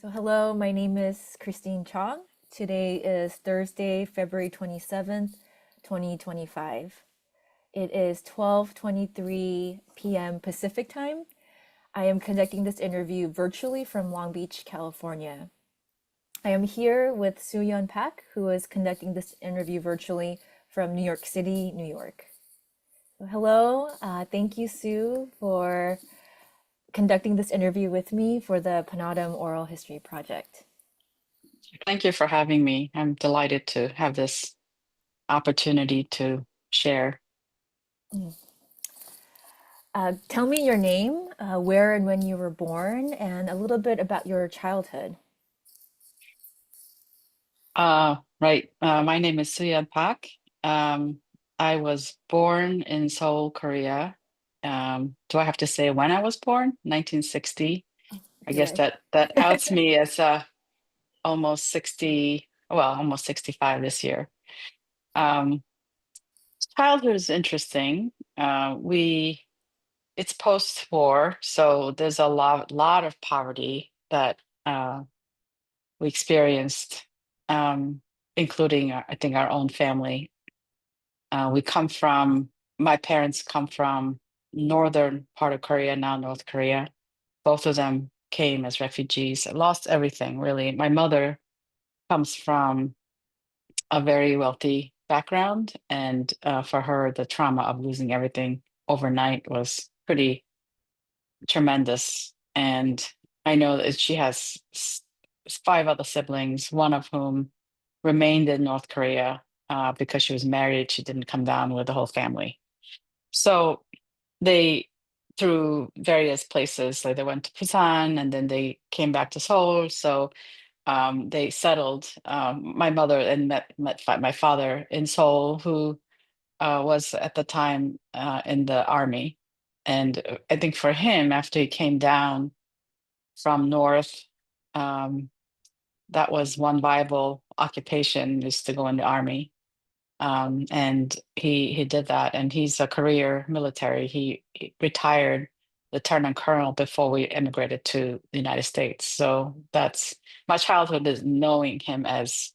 So hello, my name is Christine Chong. Today is Thursday, February 27th, 2025. It is 12:23 p.m. Pacific time. I am conducting this interview virtually from Long Beach, California. I am here with Yon Pak, who is conducting this interview virtually from New York City, New York. So hello, thank you, Sue, for conducting this interview with me for the PANAAWTM Oral History Project. Thank you for having me. I'm delighted to have this opportunity to share. Tell me your name, where and when you were born, and a little bit about your childhood. Right. My name is Yon Pak. Um, I was born in Seoul, Korea. Do I have to say when I was born? 1960. I guess Yeah. that outs me as almost 60, well, almost 65 this year. Um, Childhood is interesting. It's post-war, so there's a lot of poverty that we experienced, um, including I think our own family. We come from My parents come from northern part of Korea, now North Korea. Both of them came as refugees, lost everything really. My mother comes from a very wealthy background, and for her, the trauma of losing everything overnight was pretty tremendous. And I know that she has five other siblings, one of whom remained in North Korea because she was married. She didn't come down with the whole family. So they, through various places, like they went to Busan and then they came back to Seoul. So they settled. My mother and met my father in Seoul, who was at the time in the army. And I think for him, after he came down from North, um, that was one viable occupation is to go in the army. And he did that, and he's a career military. He retired lieutenant colonel before we immigrated to the United States. So that's my childhood is knowing him as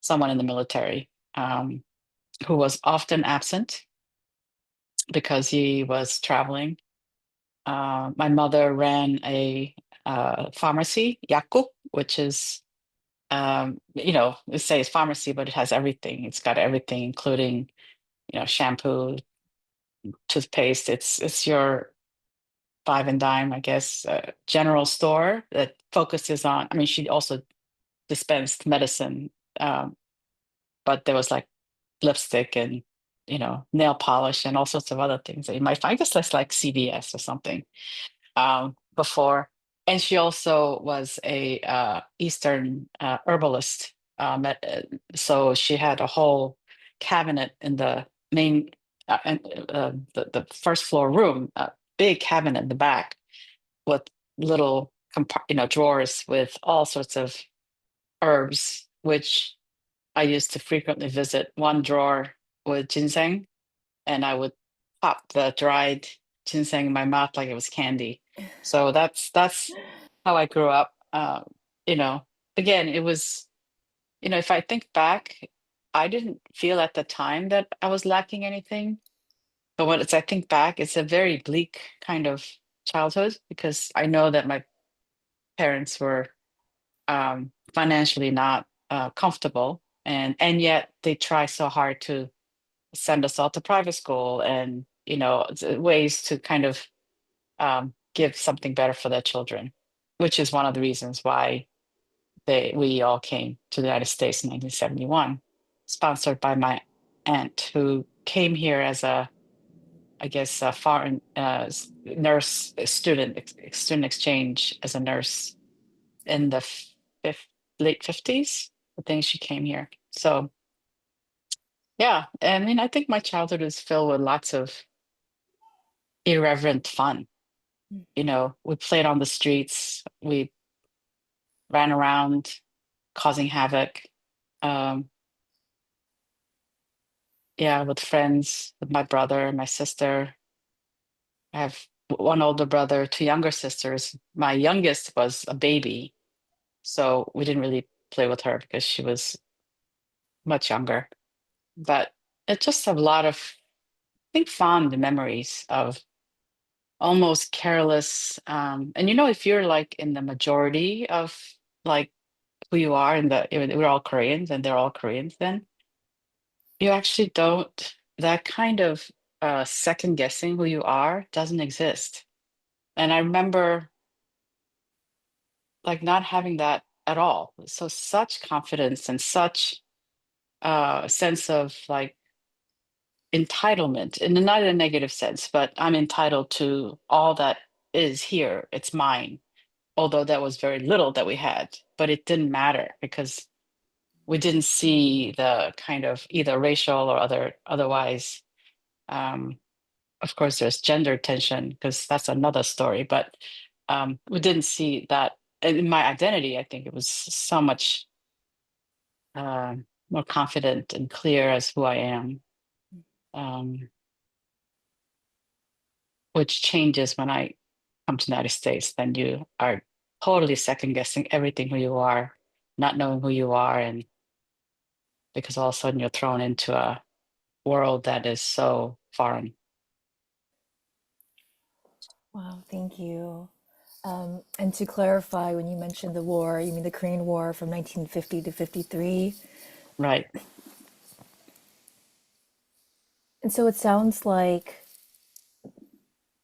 someone in the military who was often absent because he was traveling. My mother ran a pharmacy, yakuk, which is it says pharmacy, but it has everything. It's got everything, including shampoo, toothpaste. It's your five and dime, I guess, general store that focuses on. I mean, she also dispensed medicine, um, but there was like lipstick and nail polish and all sorts of other things that you might find. I guess that's like CVS or something before. And she also was a Eastern herbalist. So she had a whole cabinet in the main and the first floor room, a big cabinet in the back with little drawers with all sorts of herbs, which I used to frequently visit. One drawer with ginseng, and I would pop the dried ginseng in my mouth like it was candy. So that's how I grew up. You know, Again, it was, if I think back, I didn't feel at the time that I was lacking anything. But as I think back, it's a very bleak kind of childhood because I know that my parents were financially not comfortable, and yet they try so hard to send us all to private school and ways to kind of give something better for their children, which is one of the reasons why we all came to the United States in 1971, sponsored by my aunt who came here as I guess, a foreign nurse student exchange as a nurse in the fifth, late 50s. I think she came here. So yeah, I mean, I think my childhood is filled with lots of irreverent fun. We played on the streets, we ran around causing havoc. Um, yeah, with friends, with my brother, my sister. I have one older brother, two younger sisters. My youngest was a baby, So we didn't really play with her because she was much younger. But it just a lot of, I think, fond memories of almost careless. And if you're like in the majority of like who you are, and we're all Koreans and they're all Koreans, then you actually don't, that kind of second guessing who you are doesn't exist. And I remember like not having that at all. So such confidence and such sense of like entitlement, and not in a negative sense, but I'm entitled to all that is here. It's mine. Although that was very little that we had, but it didn't matter because we didn't see the kind of either racial or otherwise. Um, of course, there's gender tension because that's another story, but we didn't see that. And in my identity, I think it was so much more confident and clear as who I am. Um, which changes when I come to the United States. Then you are totally second guessing everything who you are, not knowing who you are, and because all of a sudden you're thrown into a world that is so foreign. Wow, thank you. And to clarify, when you mentioned the war, you mean the Korean War from 1950 to 53? Right. And so it sounds like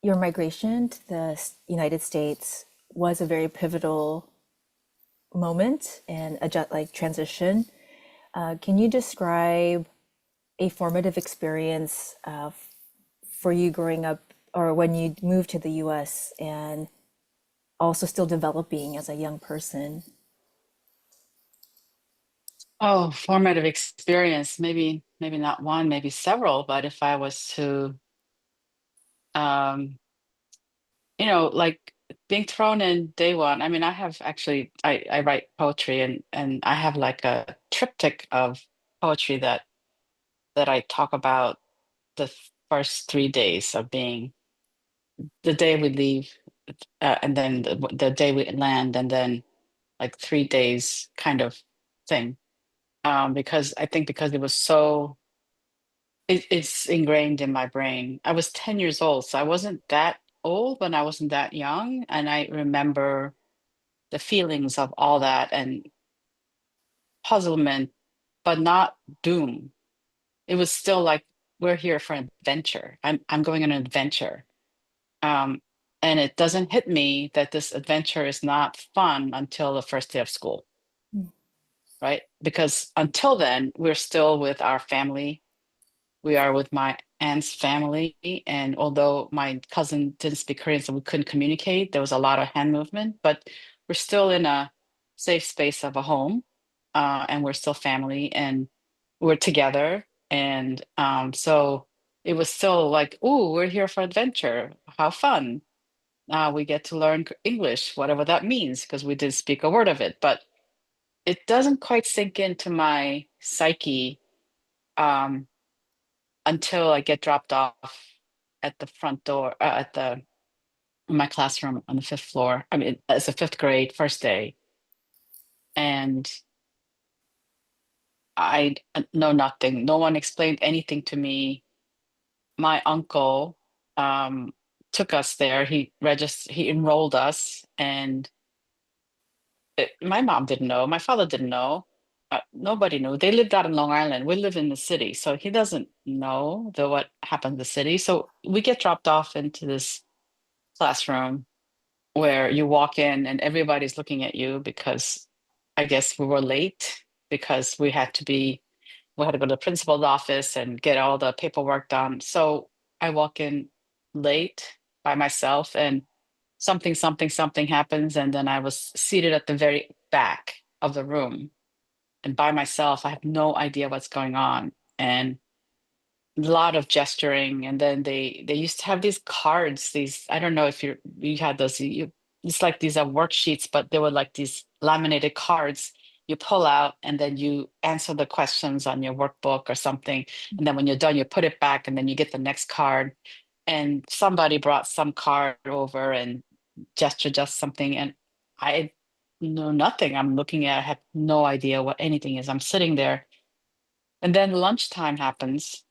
your migration to the United States was a very pivotal moment and a like transition. Can you describe a formative experience for you growing up or when you moved to the US and also still developing as a young person? Oh, formative experience. Maybe not one, maybe several, but if I was to um, like being thrown in day one. I mean, I have actually I write poetry, and I have like a triptych of poetry that I talk about the first 3 days of being the day we leave, and then the day we land, and then like 3 days kind of thing. Because I think because it was so it's ingrained in my brain. I was 10 years old, so I wasn't that old, but I wasn't that young, and I remember the feelings of all that and puzzlement, but not doom. It was still like we're here for an adventure. I'm going on an adventure. Um, and it doesn't hit me that this adventure is not fun until the first day of school, Mm. right? Because until then, we're still with our family. We are with my aunt's family. And although my cousin didn't speak Korean, so we couldn't communicate, there was a lot of hand movement, but we're still in a safe space of a home. And we're still family and we're together. And so it was still like, oh, we're here for adventure. How fun. We get to learn English, whatever that means, because we did speak a word of it. But it doesn't quite sink into my psyche um, until I get dropped off at the front door, at the in my classroom on the fifth floor. I mean, as a fifth grade, first day, and I know nothing. No one explained anything to me. My uncle um, took us there. He enrolled us, and my mom didn't know. My father didn't know. Nobody knew. They lived out in Long Island. We live in the city, so he doesn't know what happened in the city. So we get dropped off into this classroom where you walk in and everybody's looking at you because I guess we were late because we had to go to the principal's office and get all the paperwork done. So I walk in late by myself and something happens. And then I was seated at the very back of the room and by myself. I have no idea what's going on. And a lot of gesturing, and then they used to have these cards, these, I don't know if you had those. It's like these are worksheets, but they were like these laminated cards you pull out and then you answer the questions on your workbook or something, and then when you're done you put it back and then you get the next card. And somebody brought some card over and gesture just something, and I know nothing. I'm looking at, I have no idea what anything is. I'm sitting there. And then lunchtime happens.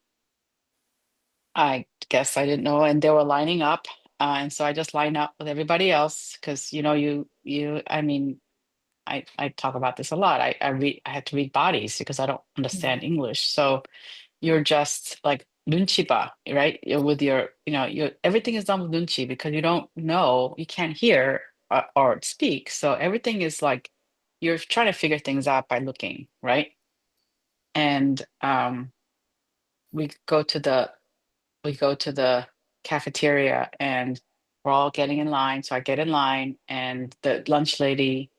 I guess I didn't know. And they were lining up. And so I just line up with everybody else because, I mean, I talk about this a lot. I had to read bodies because I don't Mm. understand English. So you're just like nunchi ba, right? You're with your everything is done with nunchi because you don't know, you can't hear or speak. So everything is like you're trying to figure things out by looking, right? And we go to the we go to the cafeteria and we're all getting in line. So I get in line and the lunch lady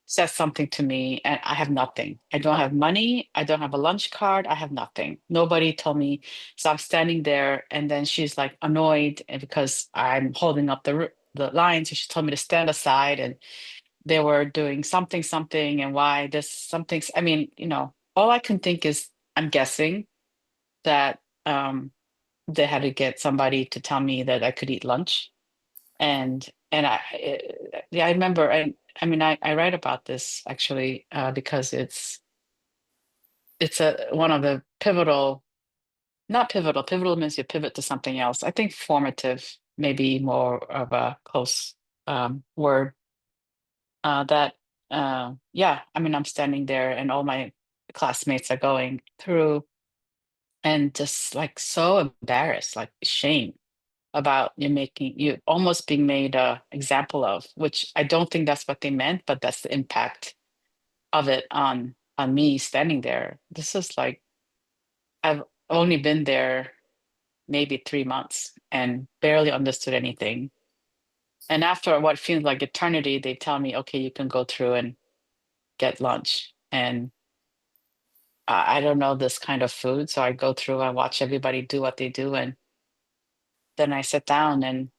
says something to me and I have nothing. I don't have money. I don't have a lunch card. I have nothing. Nobody told me. So I'm standing there and then she's like annoyed and because I'm holding up the line. So she told me to stand aside and they were doing something and why this something. I mean, all I can think is I'm guessing that they had to get somebody to tell me that I could eat lunch and yeah, I remember. I mean, I write about this actually because it's a one of the pivotal, not pivotal. Pivotal means you pivot to something else. I think formative, maybe more of a close word. That yeah. I mean, I'm standing there, and all my classmates are going through, and just like so embarrassed, like shame about you almost being made a example of, which I don't think that's what they meant, but that's the impact of it on me standing there. This is like I've only been there maybe 3 months and barely understood anything. And after what feels like eternity, they tell me, okay, you can go through and get lunch. And I don't know this kind of food. So I go through, I watch everybody do what they do. And then I sit down and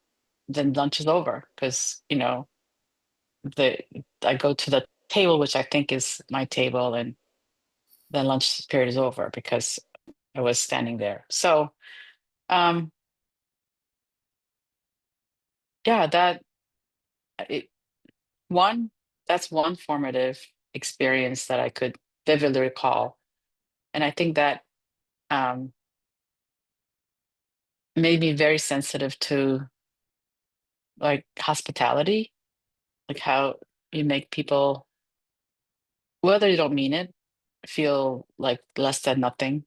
then lunch is over because, the I go to the table, which I think is my table, and then lunch period is over because I was standing there. So, um, yeah, it, one that's one formative experience that I could vividly recall, and I think that um, made me very sensitive to like hospitality, like how you make people, whether you don't mean it, feel like less than nothing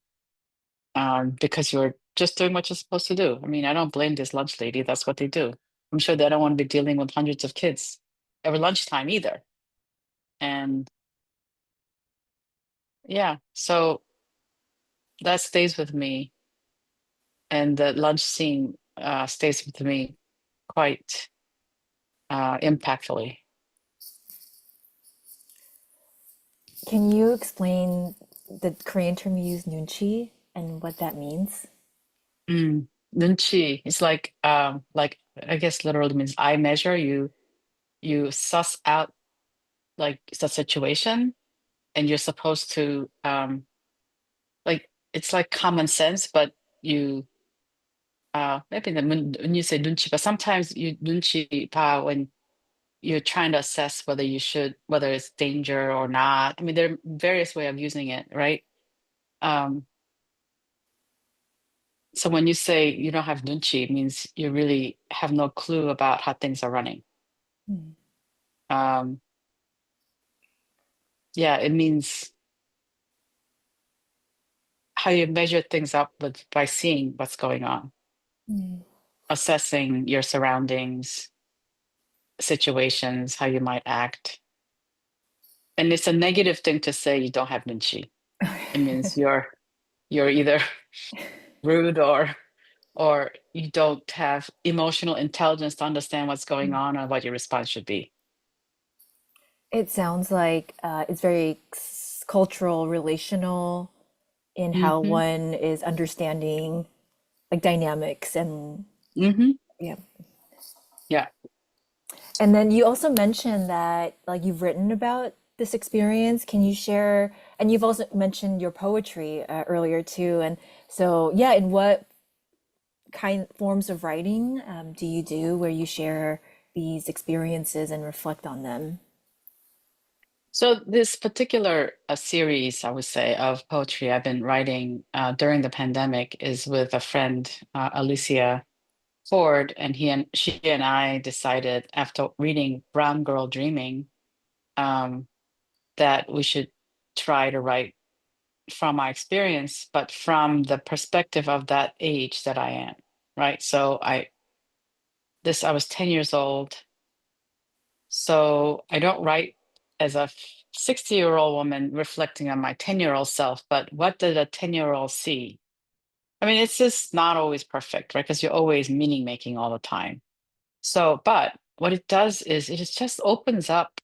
because you're just doing what you're supposed to do. I mean, I don't blame this lunch lady. That's what they do. I'm sure they don't want to be dealing with hundreds of kids every lunchtime either. And yeah, so that stays with me. And the lunch scene stays with me quite impactfully. Can you explain the Korean term you use, nunchi, and what that means? Mm. Nunchi is like I guess literally means eye measure. You suss out like the situation, and you're supposed to like it's like common sense, but you maybe when you say 눈치, but sometimes you 눈치 봐 when you're trying to assess whether it's danger or not. I mean, there are various way of using it, right? Um, so when you say you don't have 눈치, it means you really have no clue about how things are running. Mm. Um, yeah, it means how you measure things up by seeing what's going on, Mm. assessing your surroundings, situations, how you might act. And it's a negative thing to say you don't have nunchi. It means you're either rude or you don't have emotional intelligence to understand what's going on or what your response should be. It sounds like it's very cultural, relational in how Hmm. one is understanding like dynamics and Hmm. yeah. Yeah. And then you also mentioned that like you've written about this experience. Can you share? And you've also mentioned your poetry earlier too. And so yeah, in what kind forms of writing do you do where you share these experiences and reflect on them? So this particular series, I would say, of poetry I've been writing during the pandemic is with a friend, Alicia Ford, and she and I decided after reading Brown Girl Dreaming, um, that we should try to write from my experience, but from the perspective of that age that I am, right? So I was 10 years old. So I don't write as a 60-year-old woman reflecting on my 10-year-old self, but what did a 10-year-old see? I mean, it's just not always perfect, right? Because you're always meaning making all the time. So, but what it does is just opens up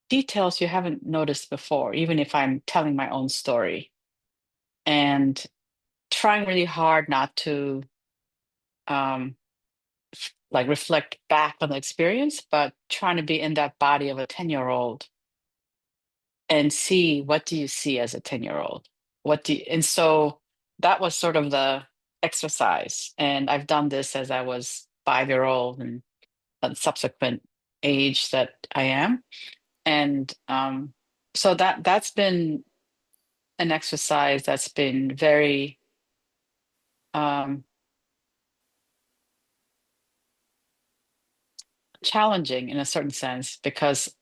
details you haven't noticed before, even if I'm telling my own story and trying really hard not to um, like reflect back on the experience, but trying to be in that body of a 10-year-old and see what do you see as a 10-year-old. And so that was sort of the exercise. And I've done this as I was 5-year old and a subsequent age that I am. And so that's been an exercise that's been very um, challenging in a certain sense because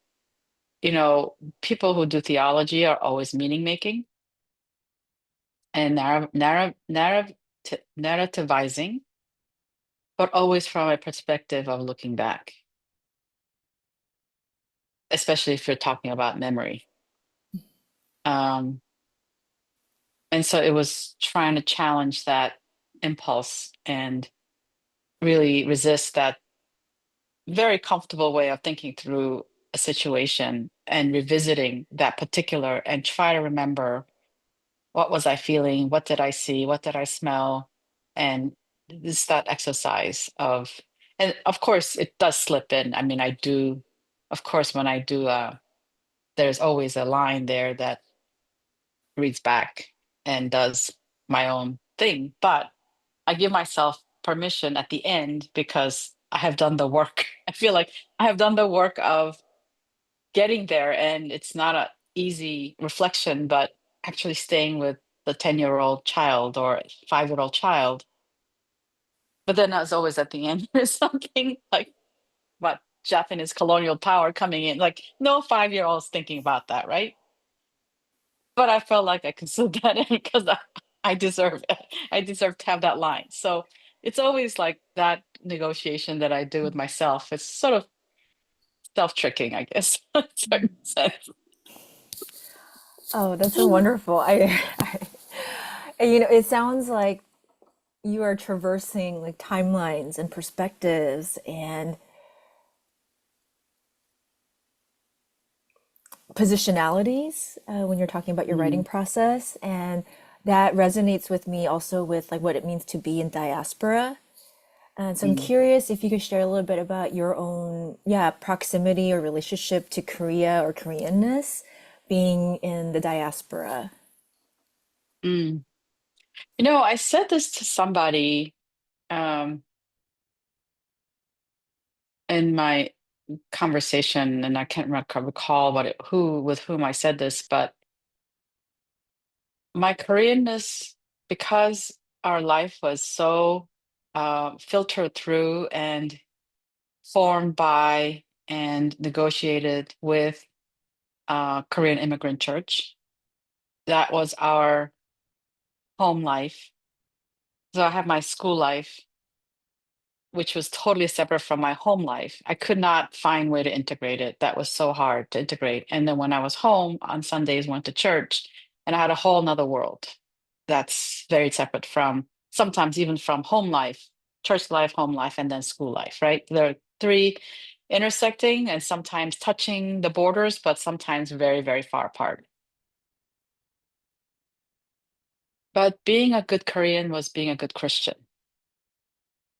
people who do theology are always meaning making and narrativizing, but always from a perspective of looking back, especially if you're talking about memory. Um, and so it was trying to challenge that impulse and really resist that very comfortable way of thinking through a situation and revisiting that particular and try to remember what was I feeling, what did I see, what did I smell, and this that exercise of, and of course it does slip in. I mean, I do, of course, when I do, there's always a line there that reads back and does my own thing, but I give myself permission at the end because I have done the work. I feel like I have done the work of getting there, and it's not a easy reflection, but actually staying with the 10-year-old child or 5-year-old child. But then as always at the end, there's something like what Japanese colonial power coming in. Like no 5-year-old's thinking about that, right? But I felt like I could slip that in because I deserve it. I deserve to have that line. So it's always like that negotiation that I do with myself. It's sort of self-tricking, I guess, in a certain sense. Oh, that's so wonderful. It sounds like you are traversing like timelines and perspectives and positionalities when you're talking about your writing Mm, process. And that resonates with me also with like what it means to be in diaspora. And so I'm mm. curious if you could share a little bit about your own, yeah, proximity or relationship to Korea or Koreanness being in the diaspora. Mm. I said this to somebody um, in my conversation, and I can't recall who with whom I said this, but my Koreanness, because our life was so filtered through and formed by and negotiated with Korean immigrant church. That was our home life. So I have my school life, which was totally separate from my home life. I could not find way to integrate it. That was so hard to integrate. And then when I was home on Sundays, went to church, and I had a whole nother world that's very separate from sometimes even from home life, church life, home life, and then school life, right? There are three intersecting and sometimes touching the borders, but sometimes very, very far apart. But being a good Korean was being a good Christian.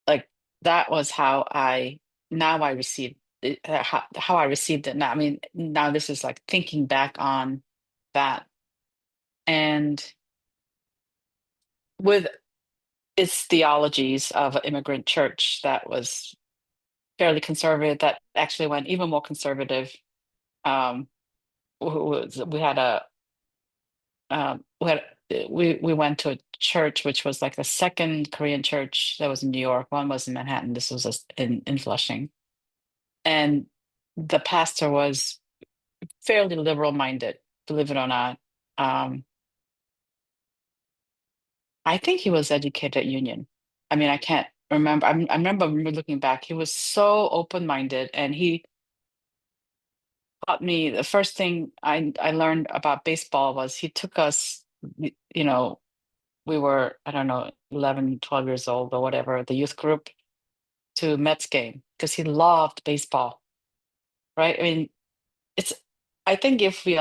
Like that was how I now I received it, how I received it now. I mean, now this is like thinking back on that and with its theologies of an immigrant church that was fairly conservative, that actually went even more conservative. Um, we had a we had we went to a church which was like the second Korean church that was in New York. One was in Manhattan. This was in Flushing, and the pastor was fairly liberal minded, believe it or not. Um, I think he was educated at Union. I mean, I can't remember. I remember looking back. He was so open minded, and he taught me the first thing I learned about baseball was he took us. You know, we were, I don't know, 11, 12 years old or whatever, the youth group to Mets game because he loved baseball, right? I mean, it's, I think if we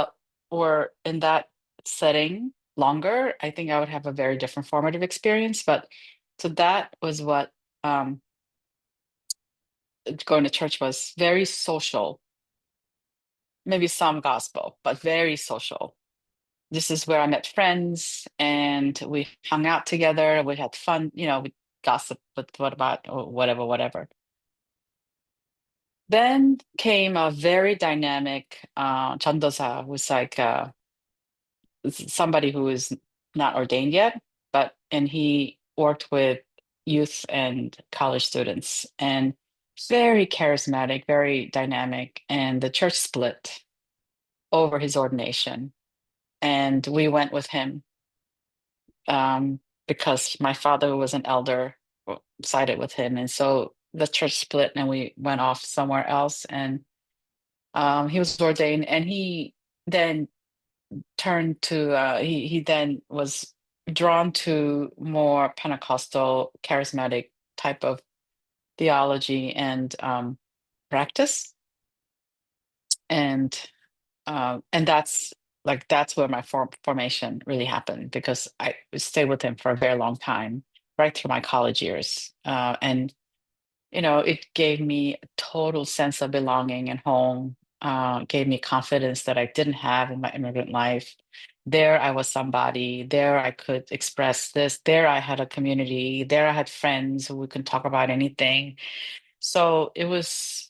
were in that setting longer, I think I would have a very different formative experience. But so that was what going to church was, very social, maybe some gospel, but very social. This is where I met friends and we hung out together. We had fun, we gossiped, but what about or whatever, whatever. Then came a very dynamic 전도사, who's like somebody who is not ordained yet, and he worked with youth and college students and very charismatic, very dynamic. And the church split over his ordination. And we went with him because my father was an elder, sided with him. And so the church split and we went off somewhere else. And he was ordained and he then turned to, he then was drawn to more Pentecostal, charismatic type of theology and practice. And that's that's where my formation really happened because I stayed with him for a very long time, right through my college years. And it gave me a total sense of belonging and home, gave me confidence that I didn't have in my immigrant life. There I was somebody, there I could express this, there I had a community, there I had friends who we could talk about anything. So it was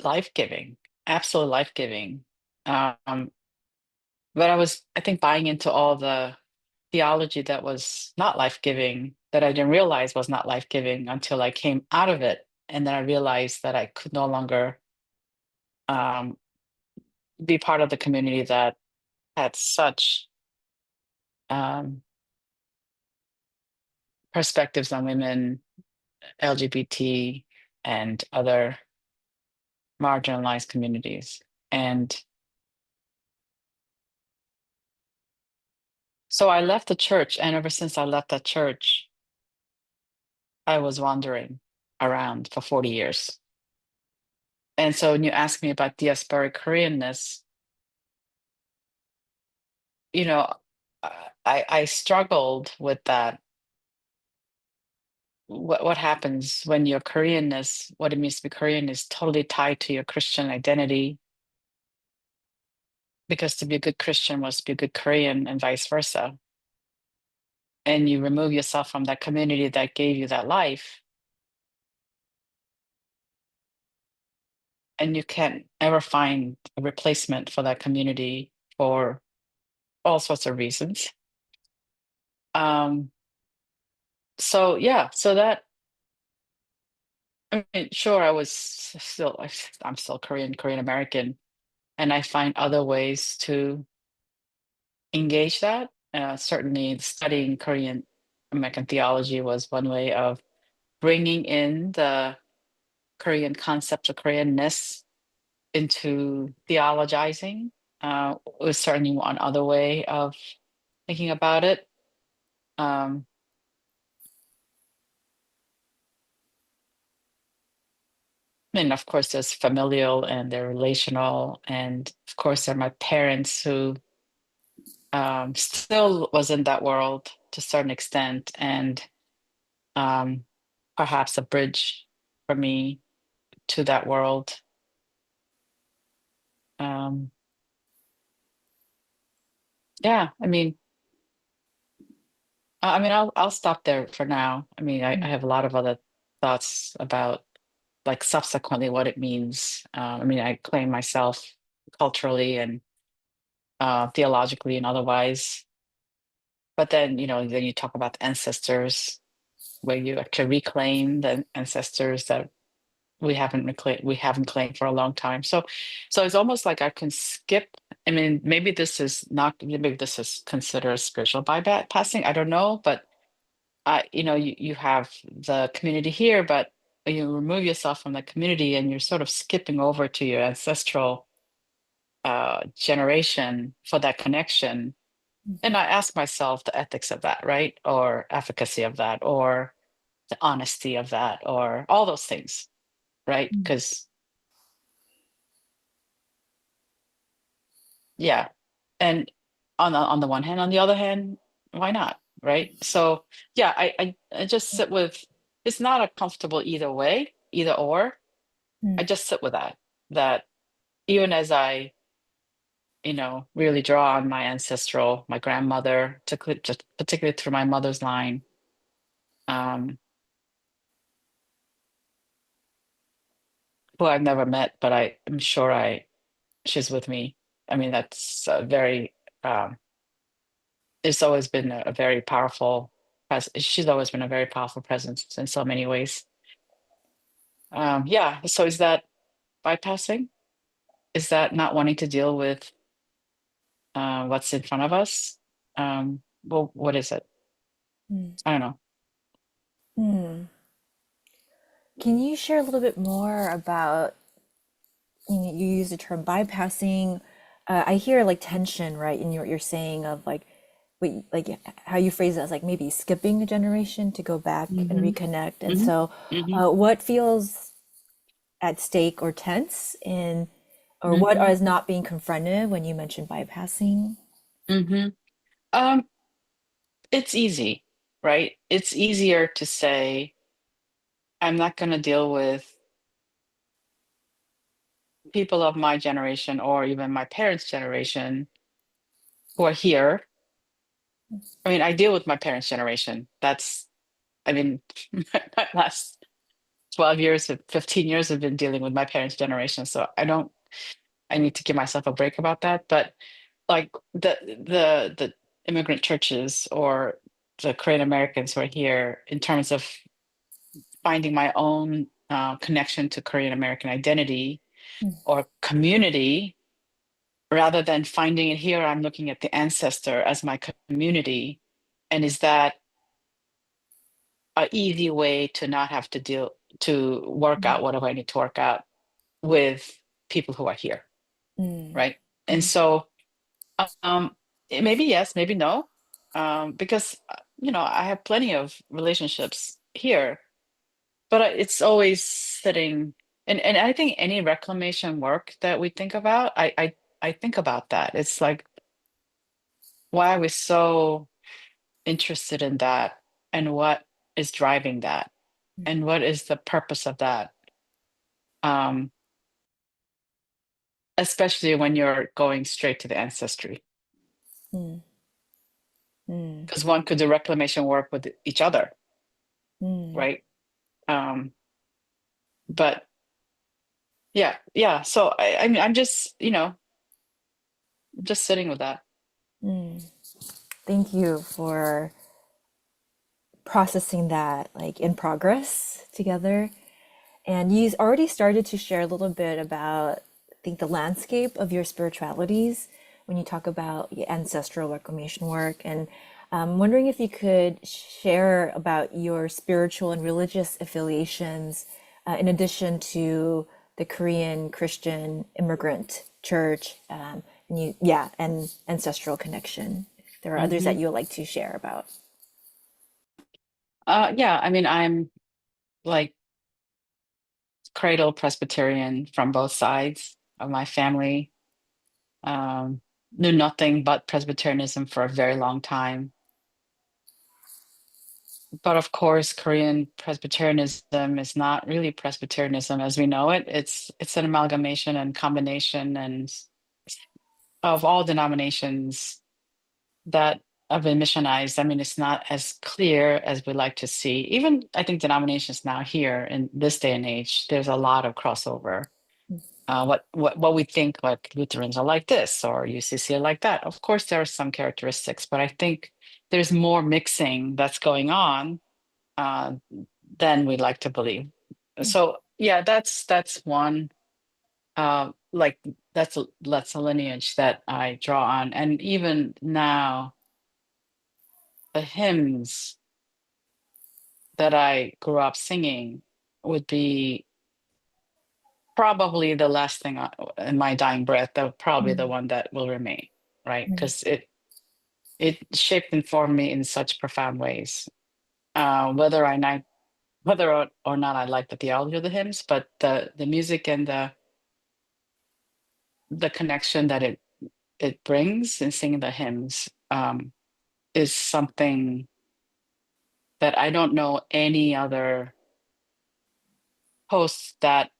life-giving, absolutely life-giving. Um, but I think, buying into all the theology that was not life-giving, that I didn't realize was not life-giving until I came out of it. And then I realized that I could no longer um, be part of the community that had such um, perspectives on women, LGBT, and other marginalized communities. And so I left the church, and ever since I left that church, I was wandering around for 40 years. And so when you ask me about diasporic Koreanness, you know, I struggled with that. What happens when your Koreanness, what it means to be Korean, is totally tied to your Christian identity? Because to be a good Christian was to be a good Korean, and vice versa. And you remove yourself from that community that gave you that life, and you can't ever find a replacement for that community for all sorts of reasons. Um, so yeah, so that, I mean, sure, I'm still Korean American, and I find other ways to engage that. Certainly, studying Korean American theology was one way of bringing in the Korean concept of Koreanness into theologizing. Was certainly one other way of thinking about it. Um, and of course, there's familial and they're relational. And of course, there are my parents who still was in that world to a certain extent, and um, perhaps a bridge for me to that world. Um, yeah, I'll stop there for now. I have a lot of other thoughts about like subsequently what it means. I claim myself culturally and theologically and otherwise. But then, then you talk about ancestors, where you actually reclaim the ancestors that we haven't claimed for a long time. So it's almost like I can skip. I mean, maybe this is considered spiritual bypassing. I don't know, but you have the community here, but you remove yourself from the community and you're sort of skipping over to your ancestral generation for that connection. And I ask myself the ethics of that, right? Or efficacy of that, or the honesty of that, or all those things, right? Because yeah, and on the one hand, on the other hand, why not, right? So yeah, I just sit with, it's not a comfortable either way, either or. I Mm, just sit with that even as I, really draw on my grandmother, just particularly through my mother's line, um, who I've never met, but I'm sure she's with me. I mean, that's um, it's always been a very powerful she's always been a very powerful presence in so many ways. Yeah, so is that bypassing? Is that not wanting to deal with what's in front of us? Well, what is it? mm, I don't know. mm. Can you share a little bit more about, you use the term bypassing. I hear like tension, right? In what you're saying of like, like how you phrase it as like maybe skipping a generation to go back and Hmm. reconnect. And Hmm. so, Hmm. what feels at stake or tense in, or what Hmm. is not being confronted when you mention bypassing? Hmm. Um, it's easy, right? It's easier to say, I'm not going to deal with people of my generation or even my parents' generation who are here. I mean, I deal with my parents' generation. I mean, my last 12 years, 15 years have been dealing with my parents' generation. So I need to give myself a break about that. But like the immigrant churches or the Korean Americans who are here, in terms of finding my own connection to Korean American identity or community, rather than finding it here, I'm looking at the ancestor as my community. And is that an easy way to not have to work out whatever I need to work out with people who are here, Mm, right? And mm, so, um, maybe yes, maybe no, because I have plenty of relationships here, but it's always sitting. And I think any reclamation work that we think about, I think about that. It's like, why are we so interested in that, and what is driving that, and what is the purpose of that? Um, Especially when you're going straight to the ancestry, mm, mm, because one could do reclamation work with each other, mm, right? Um, but yeah, yeah. So I mean, I'm just sitting with that. mm. Thank you for processing that like in progress together. And you already started to share a little bit about, I think, the landscape of your spiritualities when you talk about your ancestral reclamation work. And I'm wondering if you could share about your spiritual and religious affiliations, in addition to the Korean Christian immigrant church, and ancestral connection. If there are others that Hmm. you would like to share about. Yeah, I mean, I'm like cradle Presbyterian from both sides of my family. Um, Knew nothing but Presbyterianism for a very long time. But of course, Korean Presbyterianism is not really Presbyterianism as we know it. It's an amalgamation and combination and of all denominations that have been missionized. I mean, it's not as clear as we like to see. Even I think denominations now here in this day and age, there's a lot of crossover. what we think like Lutherans are like this or UCC are like that. Of course, there are some characteristics, but I think there's more mixing that's going on uh, than we like to believe. So yeah, that's one like that's a lineage that I draw on, and even now the hymns that I grew up singing would be probably the last thing in my dying breath. That would probably the Mm, one that will remain, right? mm, Because it shaped and formed me in such profound ways. Whether or not I like the theology of the hymns, but the music and the connection that it brings in singing the hymns is something that I don't know any other post that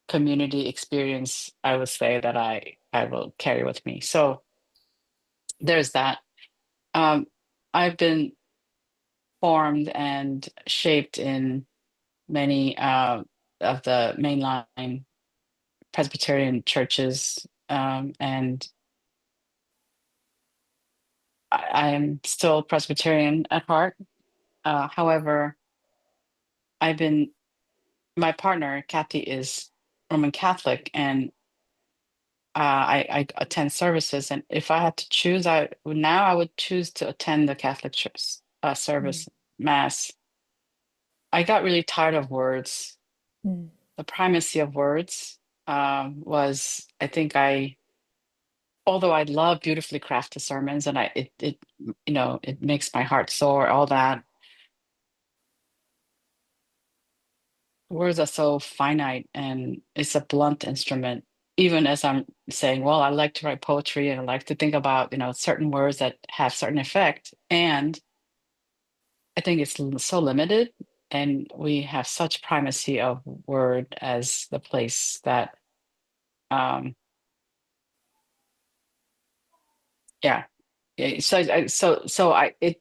community experience. I would say that I will carry with me. So there's that. Um, I've been formed and shaped in many of the mainline Presbyterian churches, and I am still Presbyterian at heart. However, I've been my partner Kathy is Roman Catholic, and I attend services. And if I had to choose, I would choose to attend the Catholic church mm, service mass. I got really tired of words. mm, The primacy of words was, I think, although I love beautifully crafted sermons, and it makes my heart sore, all that. Words are so finite and it's a blunt instrument. Even as I'm saying, well, I like to write poetry and I like to think about, certain words that have certain effect. And I think it's so limited, and we have such primacy of word as the place that, um, yeah.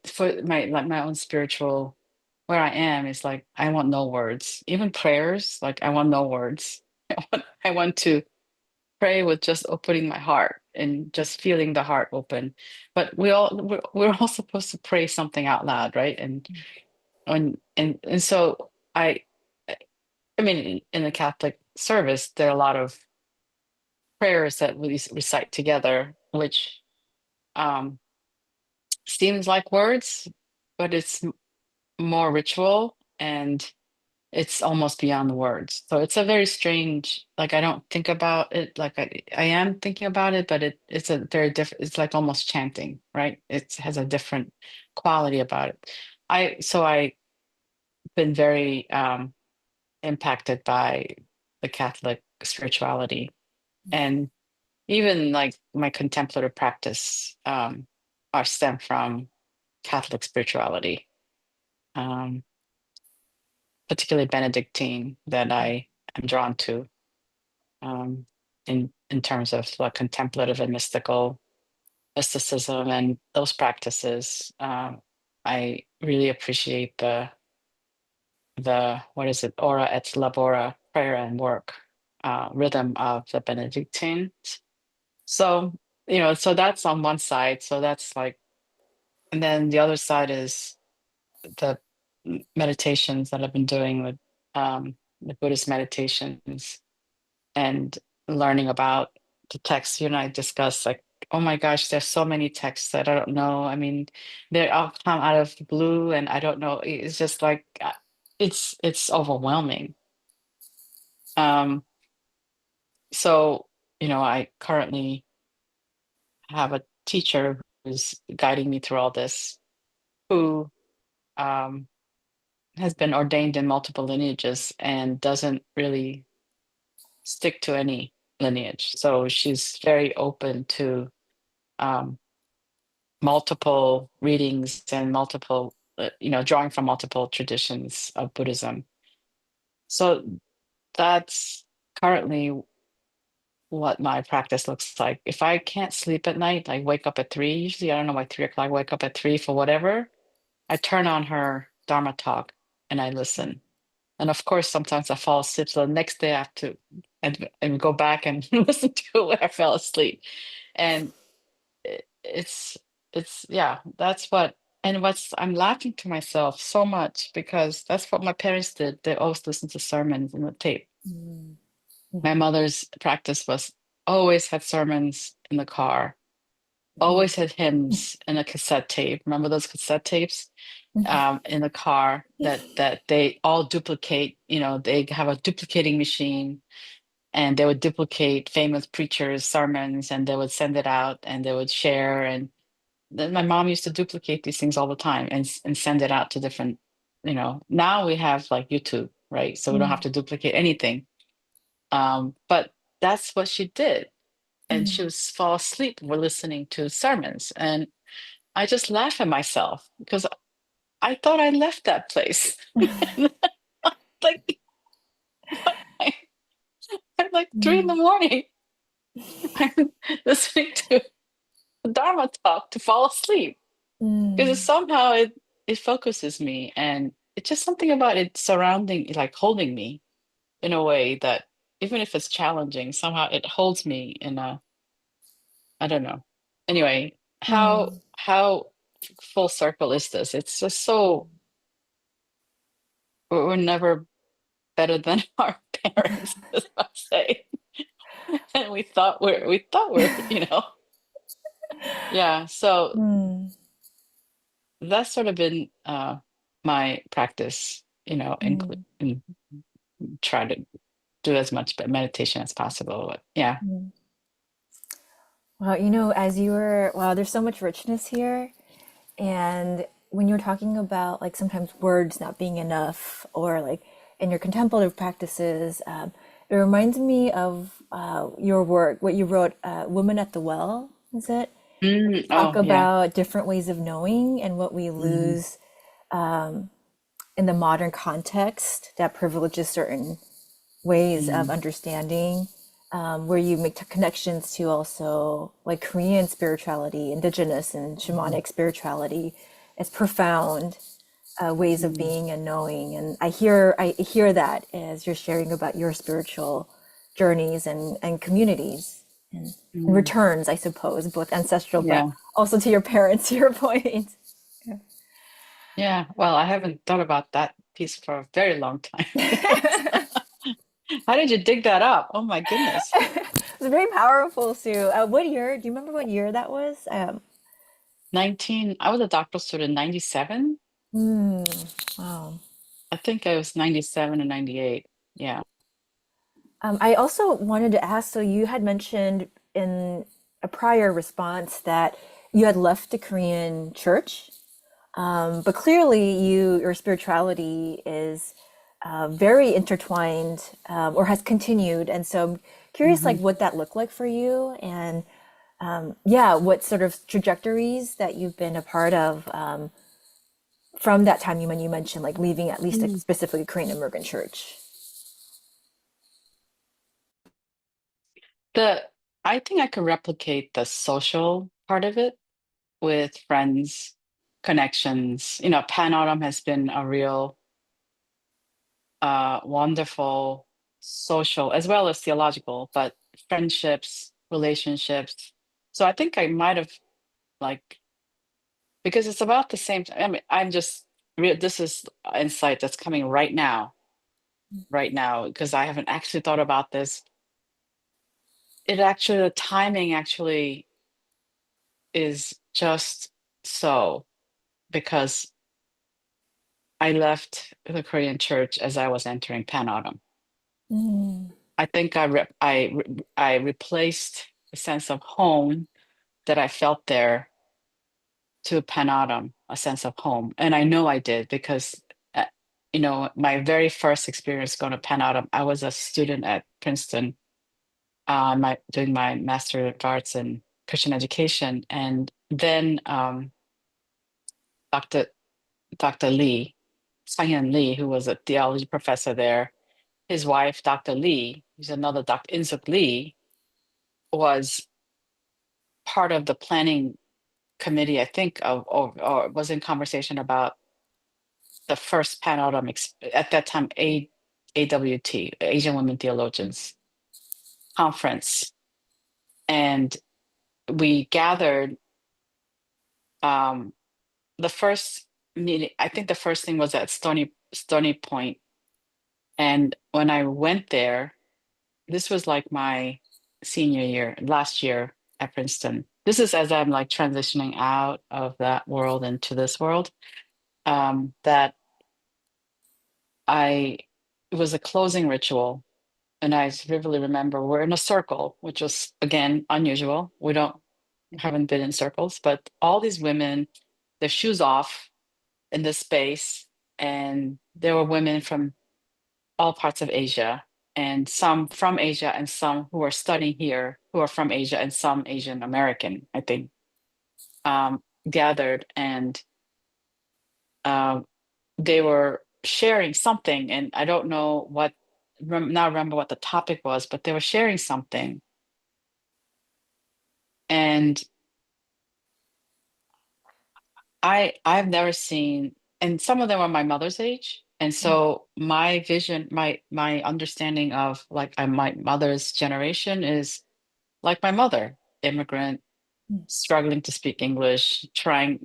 For my own spiritual, where I am is like I want no words. Even prayers, like I want no words. I want to pray with just opening my heart and just feeling the heart open. But we're all supposed to pray something out loud, right? And so I mean in the Catholic service there are a lot of prayers that we recite together, which um seems like words, but it's more ritual, and it's almost beyond the words. So it's a very strange, like I don't think about it like I am thinking about it, but it's a very different, it's like almost chanting, right? It has a different quality about it. I've been very impacted by the Catholic spirituality, and even like my contemplative practice are stem from Catholic spirituality. Um, Particularly Benedictine, that I am drawn to, um, in terms of like contemplative and mysticism and those practices. I really appreciate the what is it, ora et labora, prayer and work, rhythm of the Benedictines. So so that's on one side. So that's like, and then the other side is the meditations that I've been doing with the Buddhist meditations, and learning about the texts. You and I discussed like, oh my gosh, there's so many texts that I don't know. I mean, they all come out of the blue, and I don't know. It's just like it's overwhelming. Um, so I currently have a teacher who's guiding me through all this, who um, has been ordained in multiple lineages and doesn't really stick to any lineage. So she's very open to um, multiple readings and multiple, drawing from multiple traditions of Buddhism. So that's currently what my practice looks like. If I can't sleep at night, like wake up at 3, usually I don't know why 3 o'clock, wake up at 3 for whatever, I turn on her Dharma talk and I listen. And of course, sometimes I fall asleep. So the next day I have to and go back and listen to where I fell asleep. And it's yeah, that's what and what's I'm laughing to myself so much because that's what my parents did. They always listened to sermons in the tape. Mm. My Mhm. mother's practice was always had sermons in the car, always had hymns in a cassette tape. Remember those cassette tapes? Mhm. In the car that they all duplicate, they have a duplicating machine and they would duplicate famous preachers' sermons and they would send it out and they would share. And then my mom used to duplicate these things all the time and send it out to different, now we have like YouTube, right? So we don't have Mm. to duplicate anything. But that's what she did. And she Mm. would fall asleep while listening to sermons. And I just laugh at myself because I thought I left that place. Like, I'm like 3 in the morning. I'm listening to Dharma talk to fall asleep because Mm. somehow it focuses me and it's just something about it surrounding, like holding me in a way that even if it's challenging, somehow it holds me in a, I don't know. Anyway, Mm. how full circle is this? It's just so we're never better than our parents, as I say. And we thought we're, yeah. So Mm. that's sort of been my practice, Mm. in try to do as much meditation as possible. But yeah. Mm. Well, as you were, wow, there's so much richness here. And when you're talking about like sometimes words not being enough, or like in your contemplative practices, it reminds me of your work, what you wrote, Woman at the Well, is it? Talk Oh yeah. about different ways of knowing and what we Mhm. lose in the modern context that privileges certain ways of Mhm. understanding, where you make connections to also like Korean spirituality, indigenous and Mhm. shamanic spirituality as profound ways of Mhm. being and knowing. And I hear that as you're sharing about your spiritual journeys and communities and Mhm. returns, I suppose, both ancestral, but Yeah. also to your parents, to your point. Yeah. Well, I haven't thought about that piece for a very long time. How did you dig that up? Oh my goodness. It's very powerful, Sue. What year? Do you remember what year that was? 19, I was a doctoral student, 97. Hmm. Wow. I think I was 97 and 98. Yeah. I also wanted to ask, so you had mentioned in a prior response that you had left the Korean church, but clearly your spirituality is very intertwined, or has continued. And so I'm curious, Hmm. like what that looked like for you, and yeah, what sort of trajectories that you've been a part of from that time when you mentioned like leaving at least a specifically Korean immigrant church. The I think I could replicate the social part of it with friends, connections. PANAAWTM has been a real wonderful social as well as theological, but friendships, relationships. So I think I might have like because it's about the same time. I mean, this is insight that's coming right now, because I haven't actually thought about this. The timing actually is just so because I left the Korean church as I was entering PANAAWTM. Mm. I think I replaced a sense of home that I felt there to PANAAWTM, a sense of home, and I know I did because my very first experience going to PANAAWTM, I was a student at Princeton, doing my Master of Arts in Christian education, and then Dr. Dr. Lee, Ahyun Lee, who was a theology professor there, his wife, Dr. Lee, who's another Dr. Insuk Lee, was part of the planning committee, I think, or was in conversation about the first PANAAWTM at that time, AWT, Asian Women Theologians conference, and we gathered. The first meeting, I think the first thing was at Stony Point, and when I went there, this was like my senior year, last year at Princeton. This is as I'm like transitioning out of that world into this world. That I it was a closing ritual, and I vividly remember we're in a circle, which was again unusual. We don't haven't been in circles, but all these women, their shoes off in this space, and there were women from all parts of Asia, and some from Asia, and some who are studying here who are from Asia, and some Asian American, I think, gathered, and um, they were sharing something, and I don't know what, now remember what the topic was, but they were sharing something, and I've never seen, and some of them are my mother's age, and so my vision, my understanding of like my mother's generation is like my mother, immigrant, struggling to speak English, trying,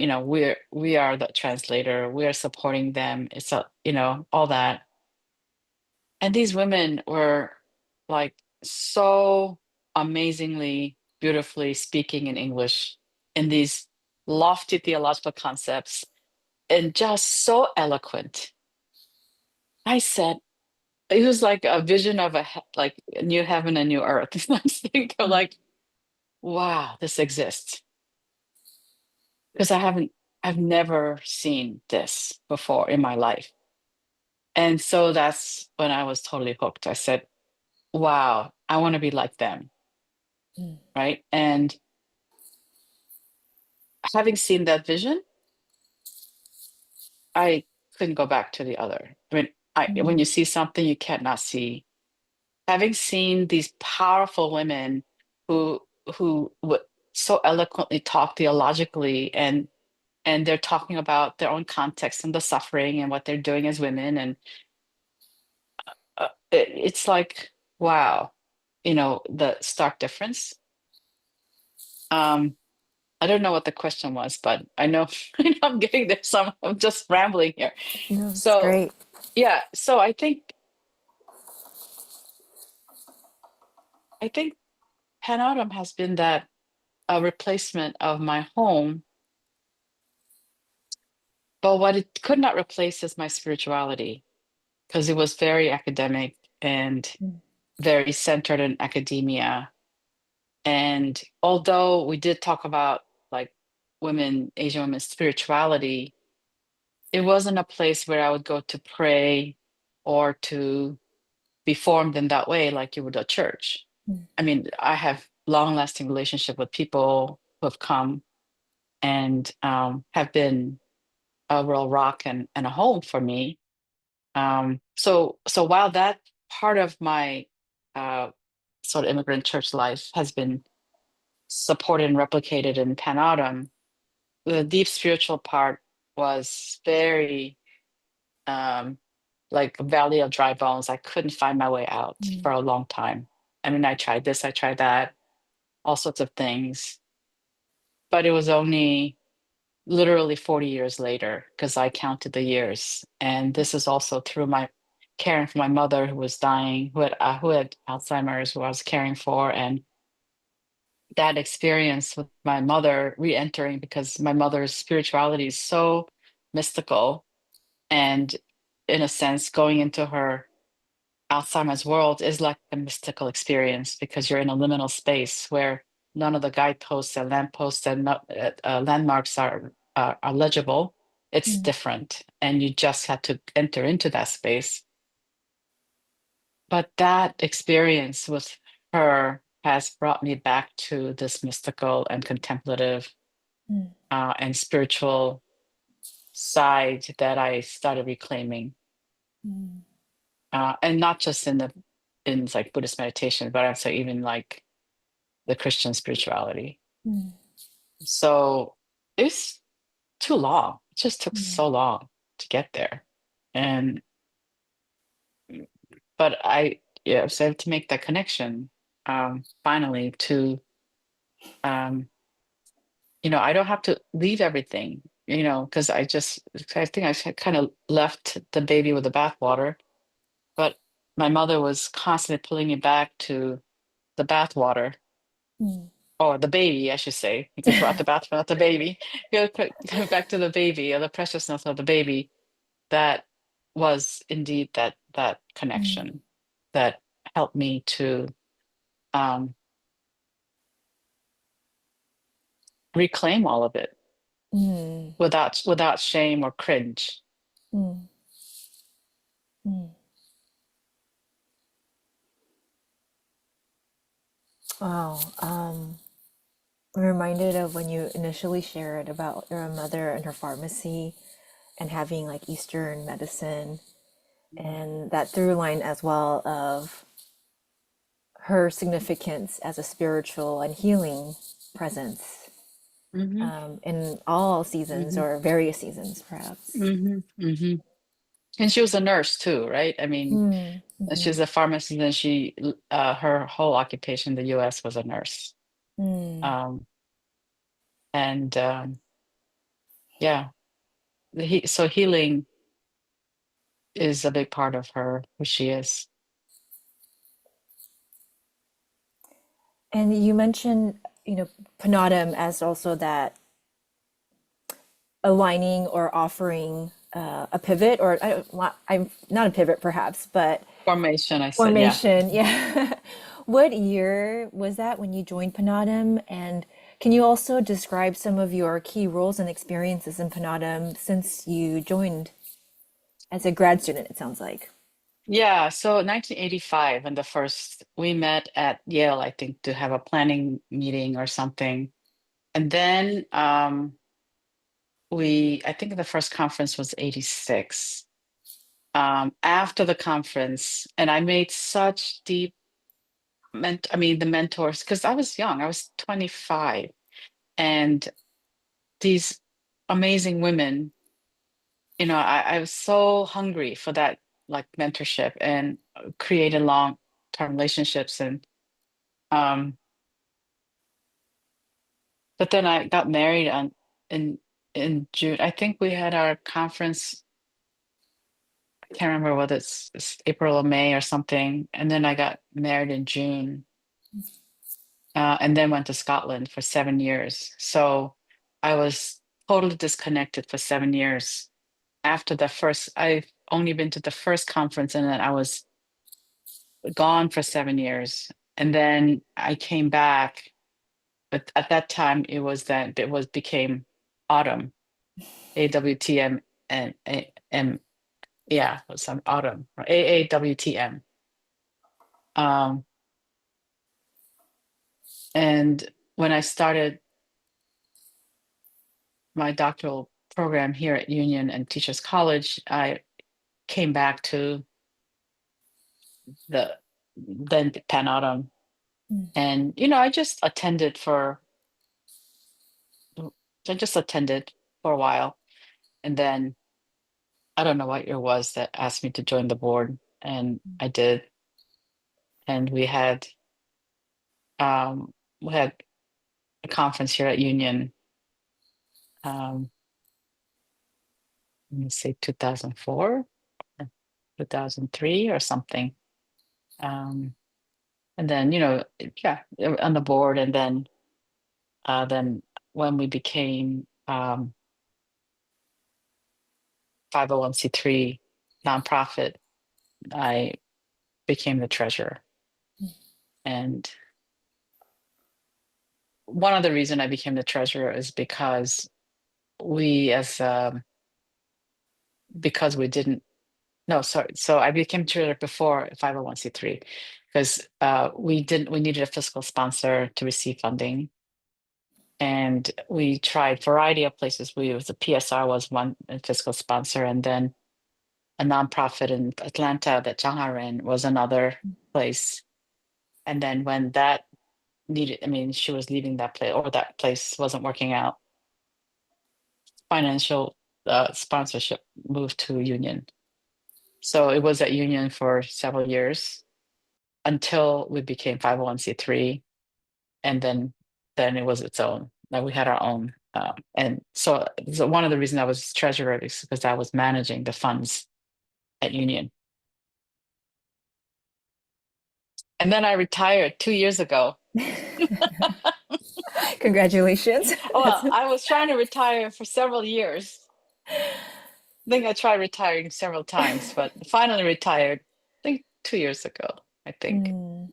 we are the translator, we are supporting them. It's a, all that. And these women were like so amazingly, beautifully speaking in English in these lofty theological concepts and just so eloquent. I said, it was like a vision of like a new heaven and new earth. I was thinking like, wow, this exists. Because I've never seen this before in my life. And so that's when I was totally hooked. I said, wow, I want to be like them. Right. And having seen that vision, I couldn't go back to the other. I mean, when you see something you can't not see, having seen these powerful women who would so eloquently talk theologically, and they're talking about their own context and the suffering and what they're doing as women, and it's like, wow, the stark difference. um I don't know what the question was, but I know, I know I'm getting there, so I'm just rambling here. No, it's So great. yeah, so I think PANAAWTM has been that a replacement of my home, but what it could not replace is my spirituality, because it was very academic and very centered in academia. And although we did talk about like Asian women's spirituality, it wasn't a place where I would go to pray or to be formed in that way like you would a church. I mean, I have long-lasting relationship with people who have come and have been a real rock and a home for me. So while that part of my uh, sort of immigrant church life has been supported and replicated in PANAAWTM, the deep spiritual part was very um, like a valley of dry bones. I couldn't find my way out for a long time. I mean, I tried this, I tried that, all sorts of things, but it was only literally 40 years later, because I counted the years. And this is also through my caring for my mother who was dying, who had Alzheimer's, who I was caring for, and that experience with my mother re-entering, because my mother's spirituality is so mystical, and in a sense going into her Alzheimer's world is like a mystical experience, because you're in a liminal space where none of the guideposts and lampposts and landmarks are legible. It's different, and you just had to enter into that space. But that experience with her has brought me back to this mystical and contemplative and spiritual side that I started reclaiming, and not just in like Buddhist meditation, but also even like the Christian spirituality. So it's too long. It just took so long to get there. And but I yeah, so to make that connection, finally to um, I don't have to leave everything, because I think I kind of left the baby with the bathwater, but my mother was constantly pulling me back to the bathwater, Mm. or the baby, I should say. You could throw out the bath, not the baby. Go back to the baby, or the preciousness of the baby. That was indeed that Mm. connection that helped me to um, reclaim all of it Mm. without shame or cringe. Mm. Mm. Wow. I'm reminded of when you initially shared about your mother and her pharmacy and having like Eastern medicine and that through line as well of her significance as a spiritual and healing presence Hmm. in all seasons Hmm. or various seasons, perhaps. Hmm. Hmm. And she was a nurse too, right? I mean, Mm. Mm-hmm. she's a pharmacist, and her whole occupation in the U.S. was a nurse. Mm. Um, and yeah, so healing is a big part of her, who she is. And you mentioned, Panadim as also that aligning or offering a pivot, or I'm not a pivot perhaps, but Formation, I said, yeah. formation. Yeah. What year was that when you joined Panadim? And can you also describe some of your key roles and experiences in Panadim since you joined as a grad student, it sounds like? Yeah, so 1985, and the first we met at Yale, I think, to have a planning meeting or something. And then I think the first conference was 86. After the conference, and I made such deep I mean, the mentors, because I was young, I was 25, and these amazing women, I was so hungry for that, like, mentorship, and created long-term relationships. And um but then I got married in in June. I think we had our conference, I can't remember whether it's April or May or something, and then I got married in June, and then went to Scotland for 7 years. So I was totally disconnected for 7 years. After the first, I've only been to the first conference, and then I was gone for 7 years. And then I came back, but at that time it was became autumn, AWTM, and yeah, it was some autumn, or AAWTM. Um, and when I started my doctoral program here at Union and Teachers College, I came back to the then Penn Autumn, Mm. and I just attended for a while, and then I don't know what year it was that asked me to join the board, and I did, and um we had a conference here at Union, um let me say 2004, or 2003 or something. Um and then, yeah, on the board, and then when we became 501c3 nonprofit, I became the treasurer. And one of the reason I became the treasurer is we as because we didn't no, sorry. So I became treasurer before 501c3, because we needed a fiscal sponsor to receive funding. And we tried variety of places. The PSR was one fiscal sponsor, and then a nonprofit in Atlanta that Jung Ha ran was another place. And then when that needed, I mean, she was leaving that place, or that place wasn't working out, financial sponsorship moved to Union. So it was at union for several years until we became 501(c)(3), and then it was its own. Like we had our own. And so one of the reasons I was treasurer is because I was managing the funds at union. And then I retired 2 years ago. Congratulations. That's Well, I was trying to retire for several years. I think I tried retiring several times, but finally retired, I think 2 years ago, I think. Mm.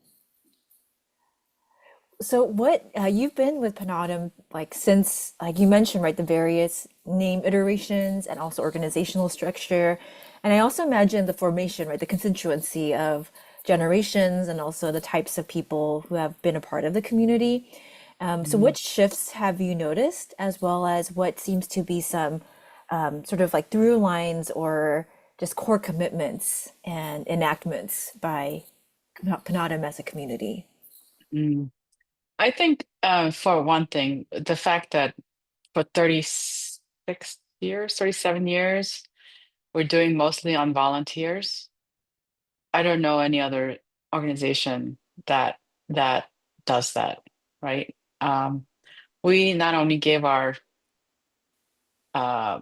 So what you've been with PANAAWTM like since like you mentioned right the various name iterations and also organizational structure, and I also imagine the formation right the constituency of generations and also the types of people who have been a part of the community. So Mm, what shifts have you noticed, as well as what seems to be some sort of like through lines or just core commitments and enactments by PANAAWTM as a community? mm. I think, for one thing, the fact that for 36 years, 37 years, we're doing mostly on volunteers. I don't know any other organization that that does that, right? We not only give our uh,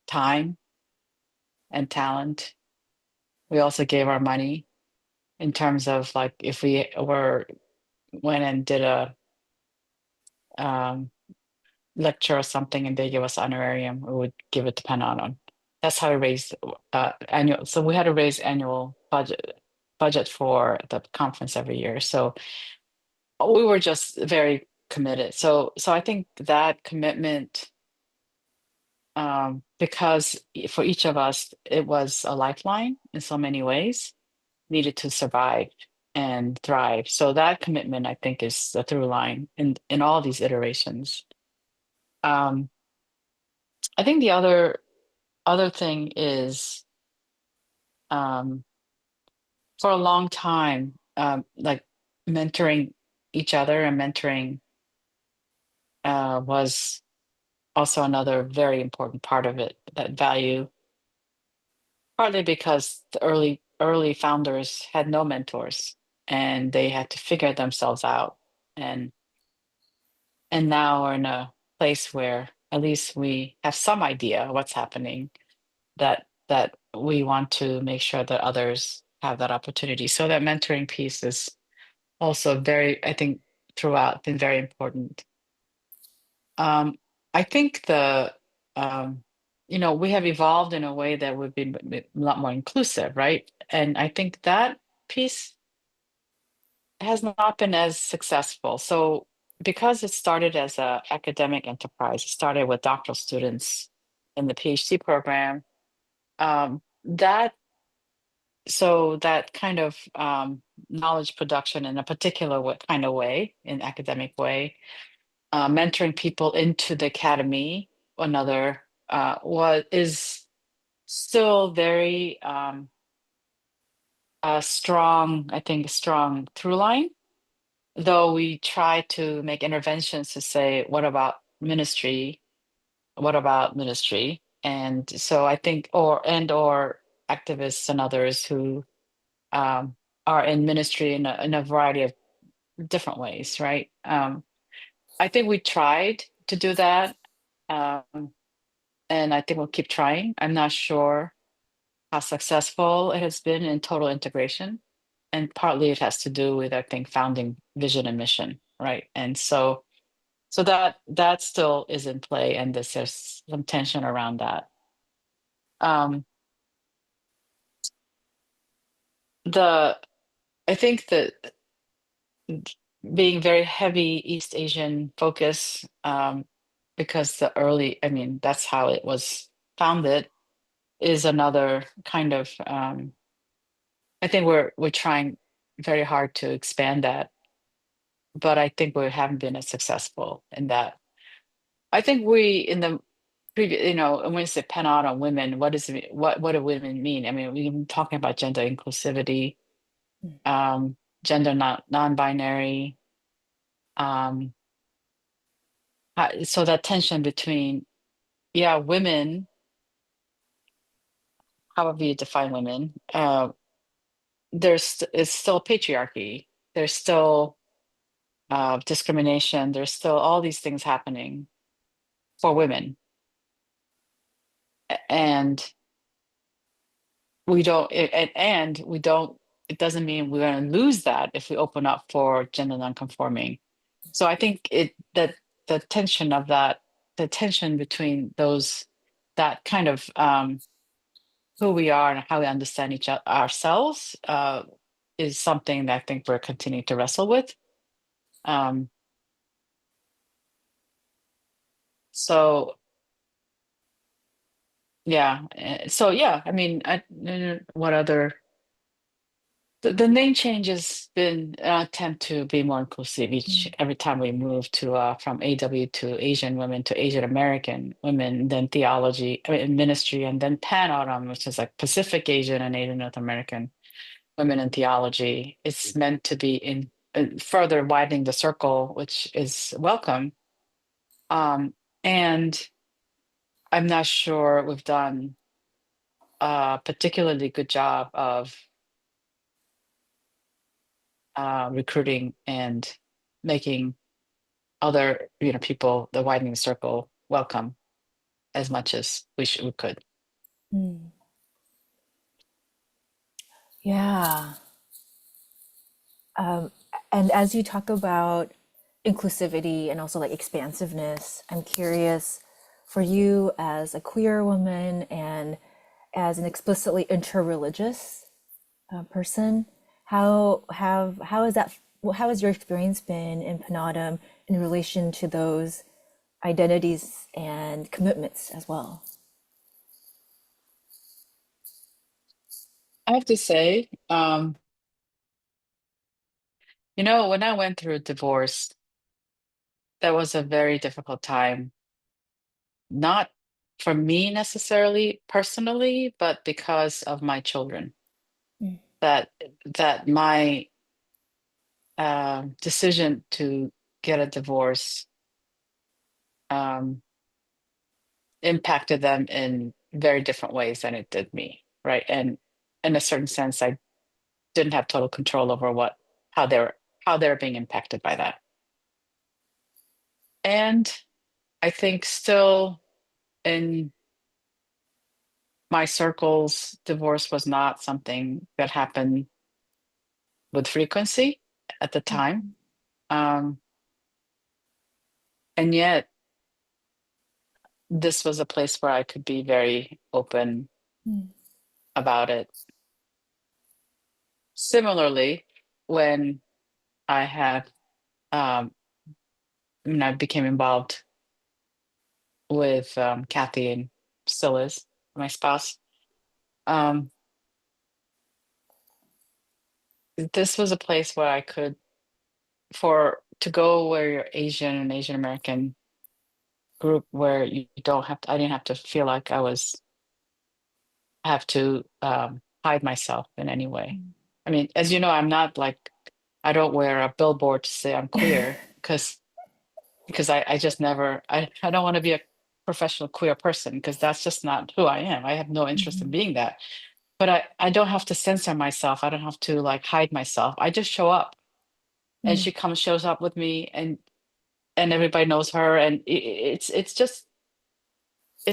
time and talent, we also gave our money in terms of like if we were went and did a um, lecture or something and they give us honorarium, we would give it to Pananon. That's how we raised annual. So we had to raise annual budget for the conference every year. So we were just very committed. So I think that commitment, because for each of us, it was a lifeline in so many ways, needed to survive and thrive. So that commitment, I think, is the through line in all these iterations. Um, I think the other thing is, um, for a long time, like mentoring each other and mentoring was also another very important part of it. That value, partly because the early founders had no mentors and they had to figure themselves out, and now we're in a place where at least we have some idea what's happening, that we want to make sure that others have that opportunity. So that mentoring piece is also very, I think, throughout been very important. Um, I think um, we have evolved in a way that we've been a lot more inclusive, right? And I think that piece has not been as successful. So because it started as a academic enterprise, it started with doctoral students in the PhD program. That So that kind of knowledge production in a particular kind of way, in academic way, mentoring people into the academy, another was is still very strong, I think, strong through line. Though we try to make interventions to say, what about ministry? What about ministry? And so I think, or activists and others who um, are in ministry in a variety of different ways, right? I think we tried to do that, um, and I think we'll keep trying. I'm not sure how successful it has been in total integration, and partly it has to do with, I think, founding vision and mission, right? And so that still is in play, and there's some tension around that. Um, the I think that being very heavy East Asian focus, because I mean, that's how it was founded, is another kind of, I think we're trying very hard to expand that, but I think we haven't been as successful in that. I think we in the previous, when we say pen out on women, what does it mean? What do women mean? I mean, we've been talking about gender inclusivity, um, gender non-binary. Um, so that tension between, yeah, women, however you define women, it's still patriarchy. There's still discrimination. There's still all these things happening for women, and we don't. And we don't. It doesn't mean we're going to lose that if we open up for gender nonconforming. So I think the tension of that, the tension between those, that kind of who we are and how we understand ourselves is something that I think we're continuing to wrestle with. Um, so yeah, I mean, what other the name change has been an attempt to be more inclusive every time we move to from AW to Asian women to Asian American women, then theology, I mean, ministry, and then PANAAWTM, which is like Pacific Asian and Asian North American women in theology. It's meant to be in further widening the circle, which is welcome. And I'm not sure we've done a particularly good job of recruiting and making other people, the widening circle, welcome as much as we could. Mm. Yeah. Um, and as you talk about inclusivity and also like expansiveness, I'm curious for you as a queer woman and as an explicitly interreligious person, how has your experience been in PANAAWTM in relation to those identities and commitments as well? I have to say, when I went through a divorce, that was a very difficult time, not for me necessarily personally, but because of my children. Mm, That my decision to get a divorce um, impacted them in very different ways than it did me, right? And in a certain sense, I didn't have total control over how they're being impacted by that. And I think still in my circles, divorce was not something that happened with frequency at the time. Um, and yet, this was a place where I could be very open mm, about it. Similarly, when I had, I became involved with Kathy, and still is my spouse. Um, this was a place where I could, to go where you're Asian and Asian American group, where you don't have to, I didn't have to feel like have to hide myself in any way. mm. I mean, as you know, I don't wear a billboard to say I'm queer because I just never, I don't want to be a professional queer person because that's just not who I am. I have no interest in Mhm, being that. But I don't have to censor myself. I don't have to like hide myself. I just show up, and mm, she shows up with me, and everybody knows her, and it's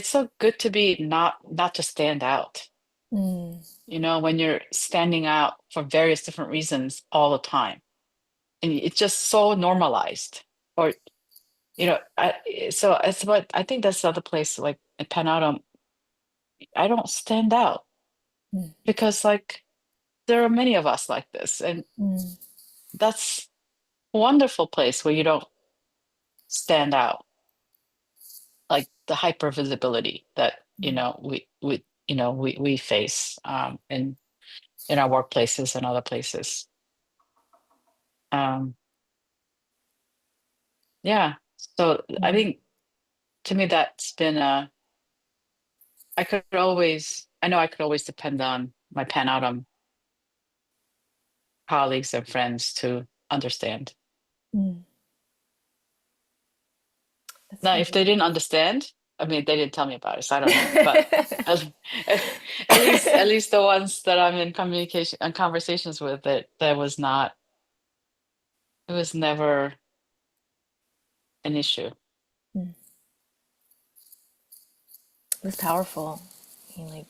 so good to be not to stand out. mm, When you're standing out for various different reasons all the time, and it's just so normalized. Or so it's what I think that's the other place, like in PANAAWTM, I don't stand out mm, because like there are many of us like this, and mm, that's a wonderful place where you don't stand out, like the hyper visibility that mm, we face in our workplaces and other places. Um, yeah. So I mm, think to me that's been I know I could always depend on my PANAAWTM colleagues and friends to understand. mm. That's Now, if they really, didn't understand, I mean, they didn't tell me about it, so I don't know. But at, at least the ones that I'm in communication and conversations with, that was not, it was never an issue. Mm. It was powerful. I mean, like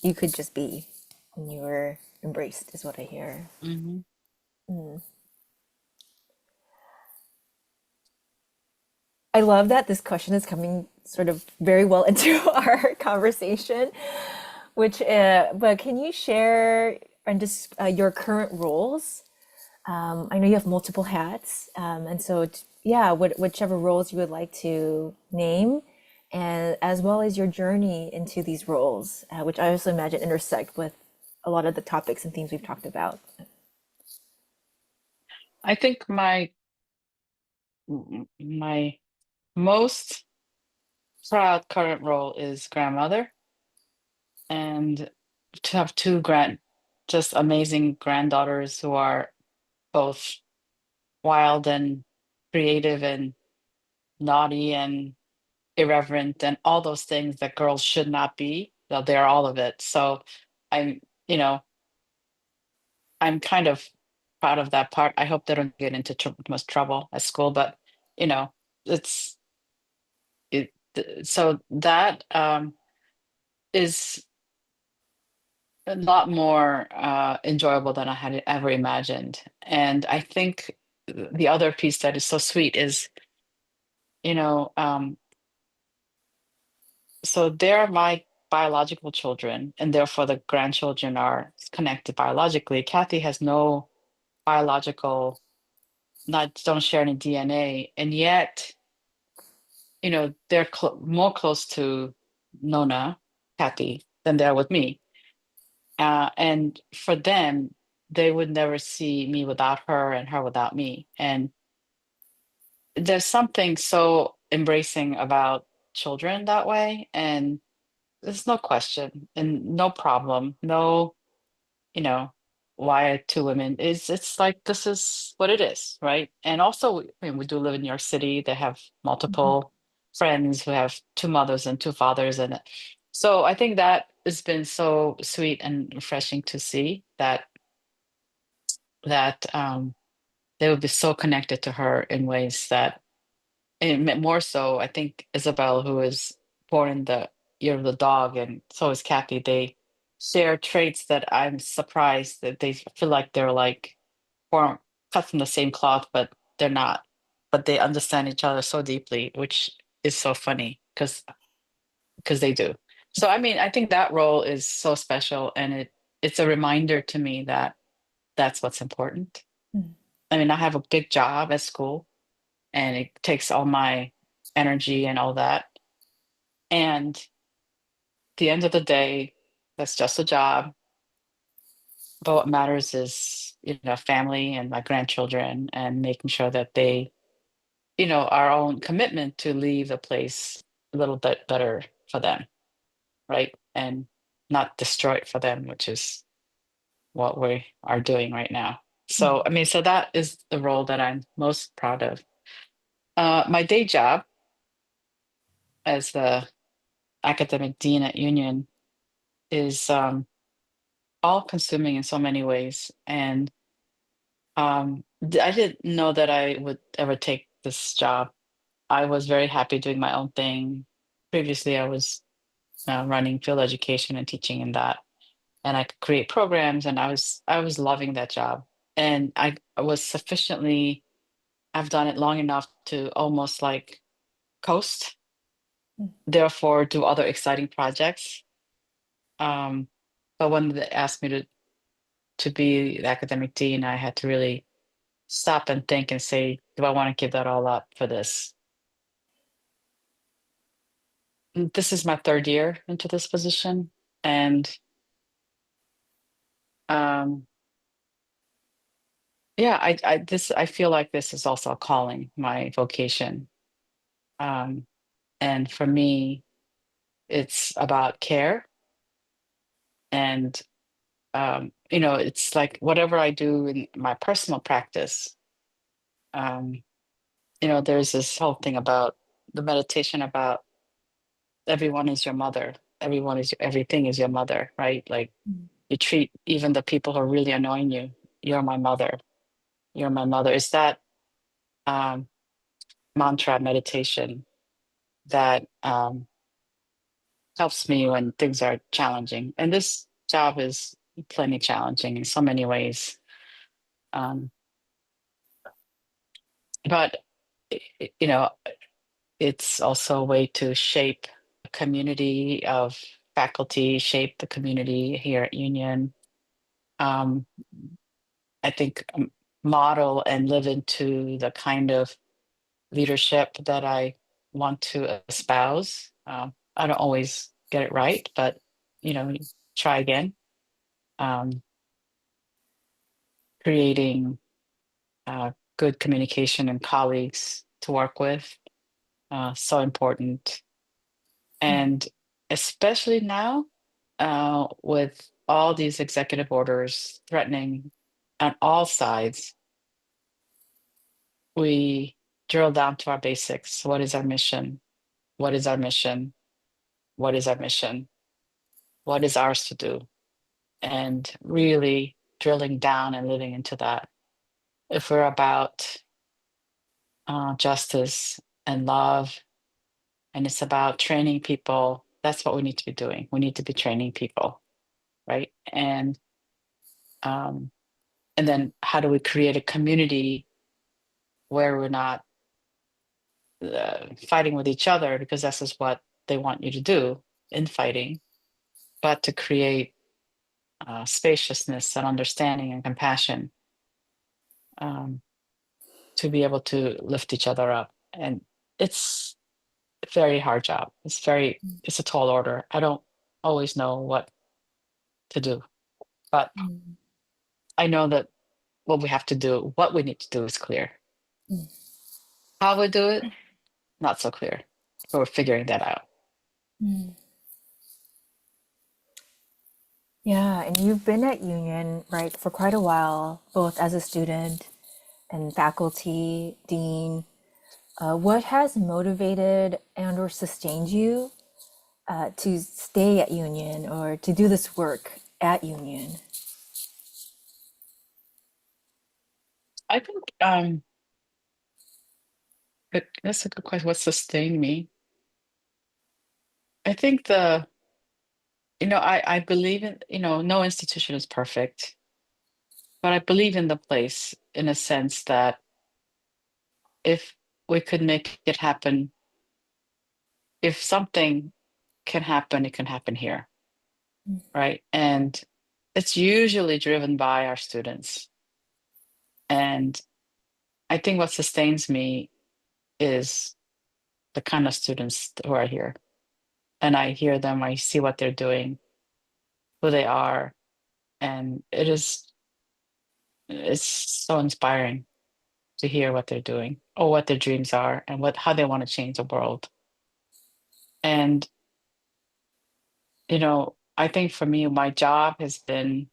you could just be, and you were embraced, is what I hear. Hmm. Mm. I love that this question is coming sort of very well into our conversation. But can you share and just your current roles? I know you have multiple hats, and so yeah, whichever roles you would like to name, and as well as your journey into these roles, which I also imagine intersect with a lot of the topics and themes we've talked about. I think my most proud current role is grandmother, and to have two just amazing granddaughters who are both wild and creative and naughty and irreverent and all those things that girls should not be. Though they're all of it. So I'm, you know, I'm kind of proud of that part. I hope they don't get into too much trouble at school, but you know, it's so that is a lot more enjoyable than I had ever imagined. And I think the other piece that is so sweet is, you know, so they're my biological children, and therefore the grandchildren are connected biologically. Kathy has no biological, not don't share any DNA, and yet, they're more close to Nona, Kathy, than they are with me. And for them, they would never see me without her and her without me. And there's something so embracing about children that way. And there's no question and no problem, no, you know, why are two women? It's like this is what it is, right? And also, I mean, we do live in New York City. They have Mhm. multiple friends who have two mothers and two fathers, and so I think that has been so sweet and refreshing to see that they would be so connected to her in ways that, and more so, I think Isabel, who is born in the year of the dog, and so is Kathy, they share traits that I'm surprised that they feel like they're like form cut from the same cloth, but they're not. But they understand each other so deeply, which is so funny because they do. So I mean, I think that role is so special, and it's a reminder to me that that's what's important. Mm. I mean, I have a big job at school, and it takes all my energy and all that. And at the end of the day, that's just a job. But what matters is, family and my grandchildren and making sure that they, our own commitment to leave the place a little bit better for them, right? And not destroy it for them, which is what we are doing right now. So, I mean, so that is the role that I'm most proud of. My day job as the academic dean at Union is all consuming in so many ways. And I didn't know that I would ever take this job. I was very happy doing my own thing. Previously, I was running field education and teaching in that, and I could create programs, and I was loving that job. And I was sufficiently, I've done it long enough to almost like coast, therefore do other exciting projects. Um, but when they asked me to be the academic dean, I had to really stop and think and say, do I want to give that all up for this? This is my third year into this position, and um, yeah, I feel like this is also a calling, my vocation. Um, and for me, it's about care, and it's like whatever I do in my personal practice. Um, there's this whole thing about the meditation about everyone is your mother. Everything is your mother, right? Like Mm. you treat even the people who are really annoying you, you're my mother. You're my mother. Is that um, mantra meditation that helps me when things are challenging. And this job is plenty challenging in so many ways. Um, but, you know, it's also a way to shape a community of faculty, shape the community here at Union. Um, I think model and live into the kind of leadership that I want to espouse. I don't always get it right, but try again. Um, Creating good communication and colleagues to work with, so important. Mm. And especially now, with all these executive orders threatening on all sides, we drill down to our basics. What is our mission? What is our mission? What is our mission? What is ours to do? And really drilling down and living into that. If we're about justice and love, and it's about training people, that's what we need to be doing. We need to be training people, right? Um, and then how do we create a community where we're not fighting with each other, because this is what they want you to do in fighting, but to create spaciousness and understanding and compassion, um, to be able to lift each other up. And it's a very hard job. It's a tall order. I don't always know what to do, but Mm. I know that what we need to do is clear. Mm. How we do it, not so clear. But we're figuring that out. Mm. Yeah, and you've been at Union, right, for quite a while, both as a student and faculty, dean. What has motivated and or sustained you to stay at Union or to do this work at Union? I think that's a good question. What sustained me? I think I believe in, no institution is perfect, but I believe in the place in a sense that if we could make it happen, if something can happen, it can happen here, right? And it's usually driven by our students. And I think what sustains me is the kind of students who are here. And I hear them, I see what they're doing, who they are, and it's so inspiring to hear what they're doing or what their dreams are and how they want to change the world. And I think for me, my job has been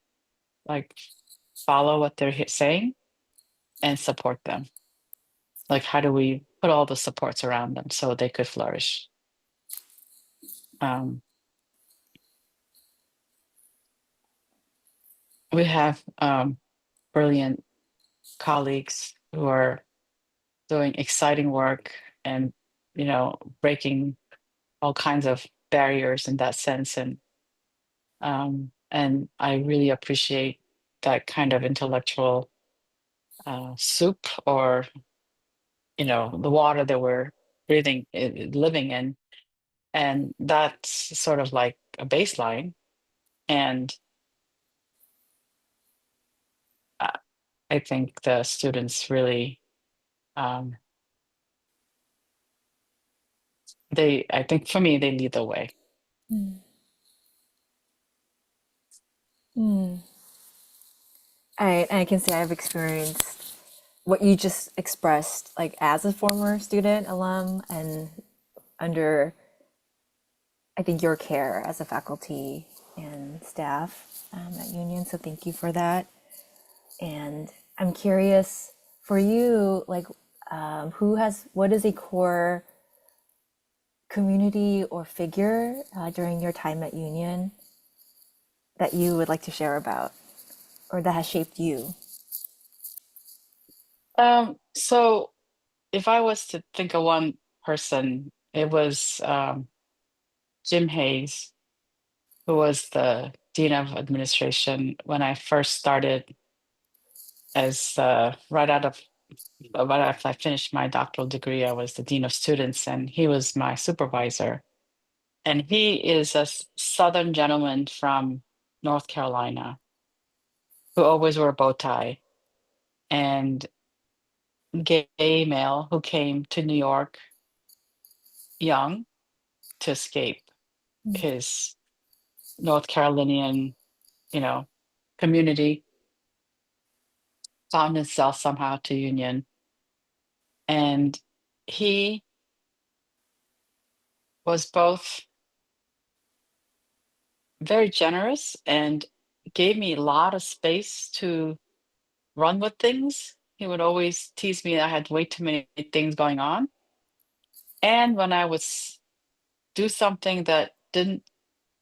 like follow what they're saying and support them. Like, how do we put all the supports around them so they could flourish? Um, we have brilliant colleagues who are doing exciting work and breaking all kinds of barriers in that sense. And I really appreciate that kind of intellectual soup, or the water that we're living in. And that's sort of like a baseline. And uh, I think the students really, um, I think for me, they lead the way. Mm. Mm. I can say I've experienced what you just expressed, like as a former student, alum, and under, I think, your care as a faculty and staff at Union. So thank you for that. And I'm curious for you, like, what is a core community or figure during your time at Union that you would like to share about or that has shaped you? So if I was to think of one person, it was Jim Hayes, who was the Dean of Administration when I first started as right after I finished my doctoral degree, I was the Dean of Students, and he was my supervisor. And he is a Southern gentleman from North Carolina who always wore a bow tie and gay male who came to New York young to escape his North Carolinian, you know, community, found himself somehow to Union. And he was both very generous and gave me a lot of space to run with things. He would always tease me that I had way too many things going on. And when I would do something that didn't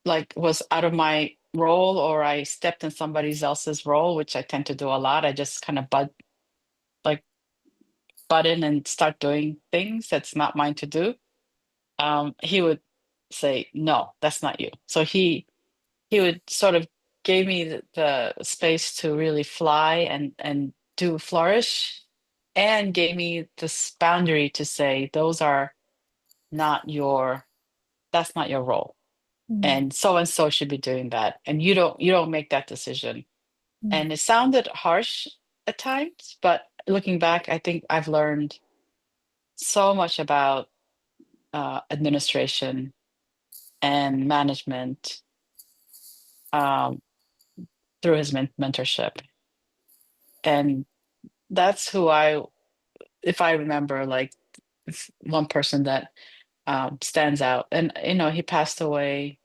like was out of my role or I stepped in somebody else's role, which I tend to do a lot, I just kind of like butt in and start doing things that's not mine to do. He would say, "No, that's not you." So he would sort of gave me the space to really fly and do flourish, and gave me this boundary to say, "Those are not your that's not your role, Mm, and so should be doing that, and you don't make that decision." mm, And it sounded harsh at times, but looking back, I think I've learned so much about administration and management um, through his mentorship. And that's who if I remember, like one person that stands out. And, he passed away,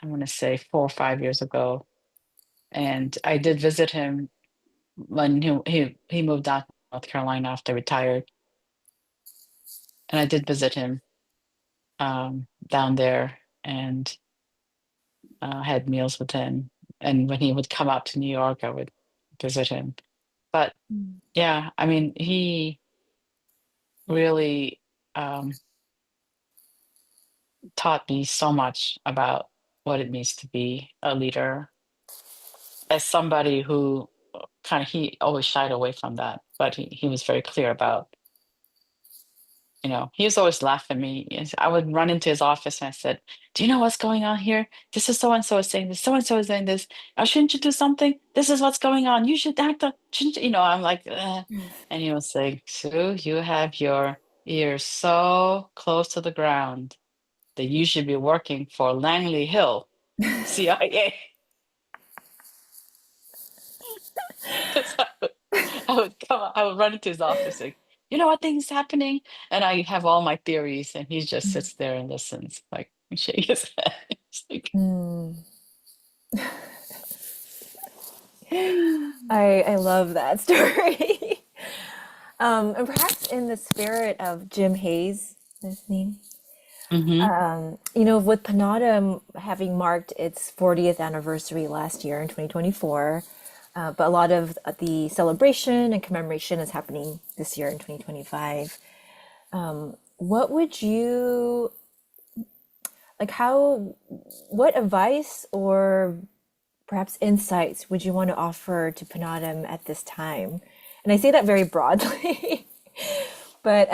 I want to say 4 or 5 years ago. And I did visit him when he moved out to North Carolina after retired. And I did visit him down there and had meals with him. And when he would come out to New York, I would visit him. But mm, yeah, I mean, he really um, taught me so much about what it means to be a leader. As somebody who he always shied away from that, but he was very clear about, he was always laughing at me. I would run into his office and I said, "Do you know what's going on here? This is so and so is saying this, so and so is saying this. Shouldn't you do something? This is what's going on. You should act on, shouldn't you?" I'm like, "Ugh." And he was like, "Sue, you have your ears so close to the ground that you should be working for Langley Hill, CIA." So I would run into his office like, "You know what thing's happening?" And I have all my theories, and he just sits there and listens, like and shake his head. It's like, mm. mm-hmm. I love that story. And perhaps in the spirit of Jim Hayes, his name, with Panada having marked its 40th anniversary last year in 2024, but a lot of the celebration and commemoration is happening this year in 2025. What would you like? What advice or perhaps insights would you want to offer to Panadam at this time? And I say that very broadly. But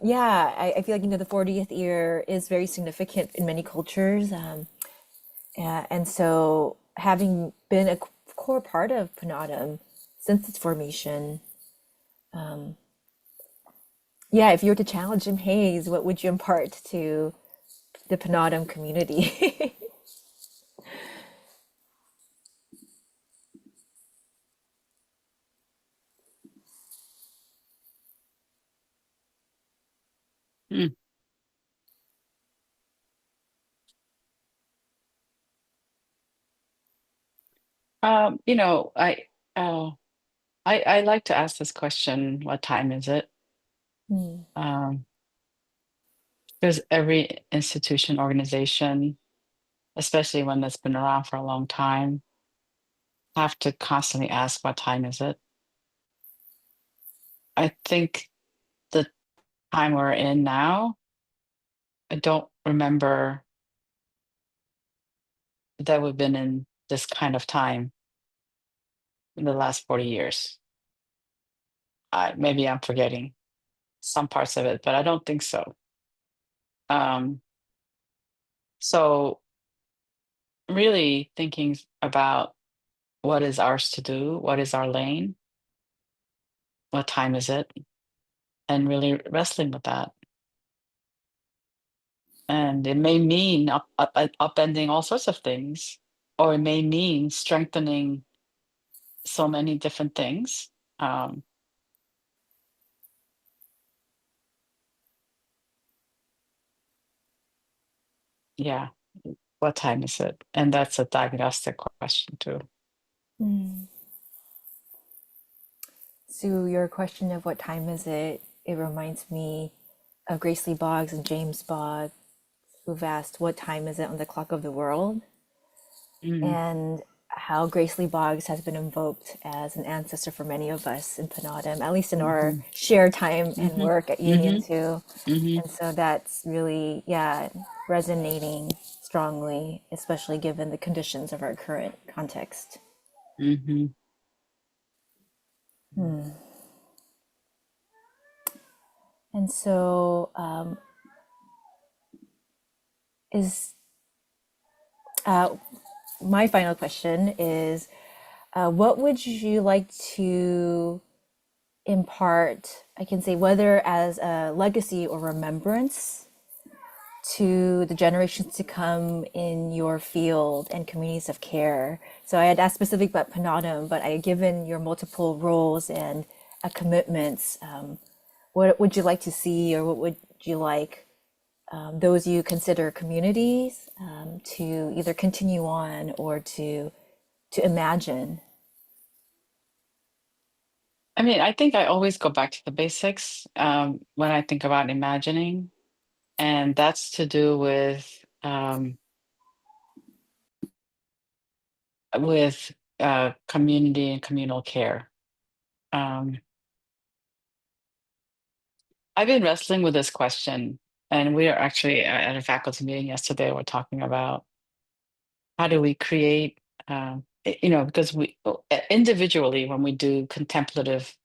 yeah, I feel like the 40th year is very significant in many cultures, and so having been a core part of Panadam since its formation, yeah, if you were to challenge Jim Hayes, what would you impart to the Panadam community? um, you know, I uh, I like to ask this question, what time is it? Hmm. Um, Because every institution, organization, especially one that's been around for a long time, have to constantly ask, what time is it? I think the time we're in now, I don't remember that we've been in this kind of time in the last 40 years. Maybe I'm forgetting some parts of it, but I don't think so. Um, so really thinking about what is ours to do, what is our lane, what time is it, and really wrestling with that. And it may mean upending all sorts of things, or it may mean strengthening so many different things. Um, yeah, what time is it? And that's a diagnostic question too. Mm. So your question of what time is it? It reminds me of Grace Lee Boggs and James Boggs, who've asked, "What time is it on the clock of the world?" Mm, And how Grace Lee Boggs has been invoked as an ancestor for many of us in PANAAWTM, at least in our hmm shared time and hmm work at Union hmm too. hmm And so that's really, yeah, resonating strongly, especially given the conditions of our current context. hmm And so, is uh, my final question is, what would you like to impart? I can say whether as a legacy or remembrance to the generations to come in your field and communities of care. So I had asked specific about Panadam, but I given your multiple roles and commitments. What would you like to see, or what would you like those you consider communities to either continue on or to imagine? I mean, I think I always go back to the basics when I think about imagining, and that's to do with community and communal care. Um, I've been wrestling with this question, and we are actually at a faculty meeting yesterday. We're talking about how do we create, because we individually, when we do contemplative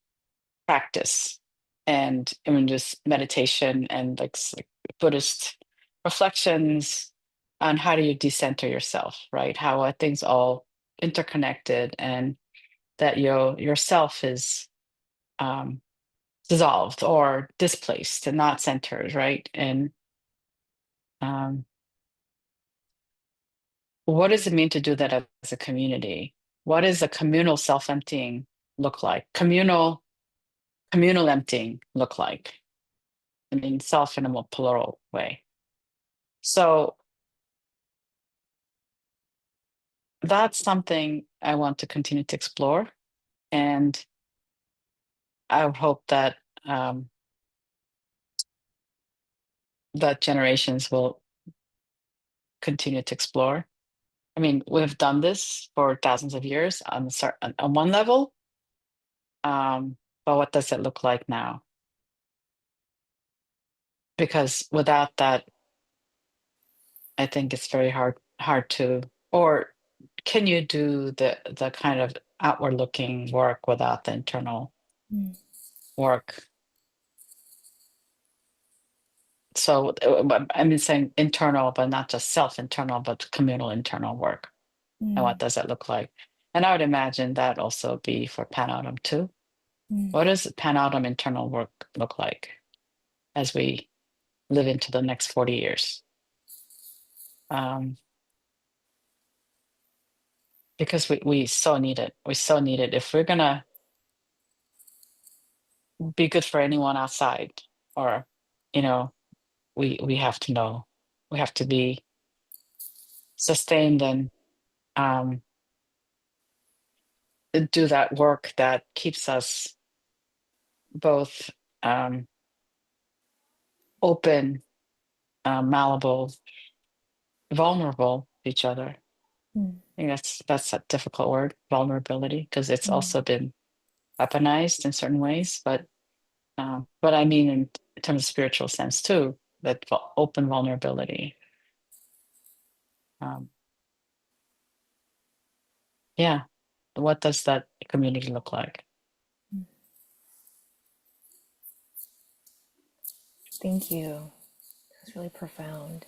practice and I mean, just meditation and like Buddhist reflections on how do you decenter yourself, right? How are things all interconnected, and that yourself is um, dissolved or displaced and not centered, right? And um, what does it mean to do that as a community? What does a communal self-emptying look like? Communal emptying look like? I mean, self in a more plural way. So that's something I want to continue to explore, and I would hope that um, that generations will continue to explore. I mean, we've done this for thousands of years on one level, but what does it look like now? Because without that, I think it's very hard to, or can you do the kind of outward looking work without the internal Mm, work? So I'm saying internal, but not just self-internal, but communal internal work. And what mm, does that look like? And I would imagine that also be for PANAAWTM too. mm, What does PANAAWTM internal work look like as we live into the next 40 years? Um, because we so need it. We so need it. If we're gonna be good for anyone outside, or you know, we have to know, we have to be sustained and um, do that work that keeps us both um, open malleable, vulnerable to each other. Mm, I think that's a difficult word, vulnerability, because it's mm, also been weaponized in certain ways. But I mean in terms of spiritual sense too, that open vulnerability. Um, yeah, what does that community look like? mm. Thank you. That's really profound.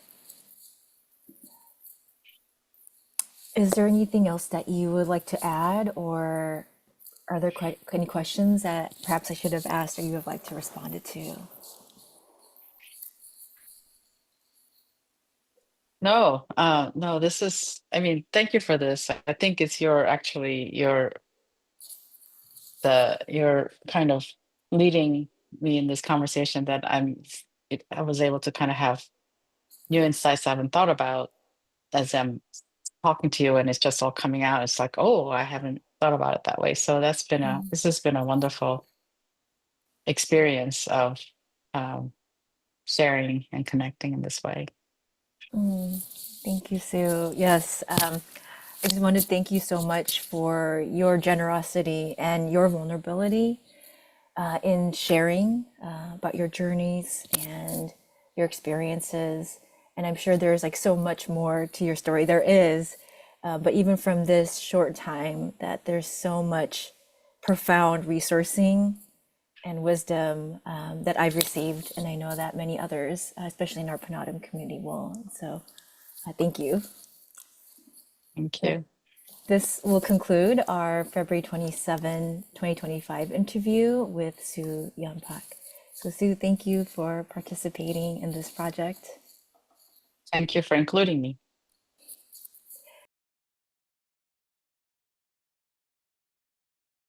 Is there anything else that you would like to add, or are there any questions that perhaps I should have asked or you would like to respond to? No, no, this is, I mean, thank you for this. I think it's you're kind of leading me in this conversation that I was able to kind of have new insights I haven't thought about as I'm talking to you, and it's just all coming out. It's like, oh, I haven't thought about it that way. So Mm. this has been a wonderful experience of um, sharing and connecting in this way. Mm. Thank you, Sue. Yes, I just want to thank you so much for your generosity and your vulnerability in sharing about your journeys and your experiences. And I'm sure there's like so much more to your story. There is, but even from this short time, that there's so much profound resourcing and wisdom that I've received, and I know that many others, especially in our PANAAWTM community, will. So, thank you. Thank So you. this will conclude our February 27, 2025 interview with Sue Yon Pak. So Sue, thank you for participating in this project. Thank you for including me.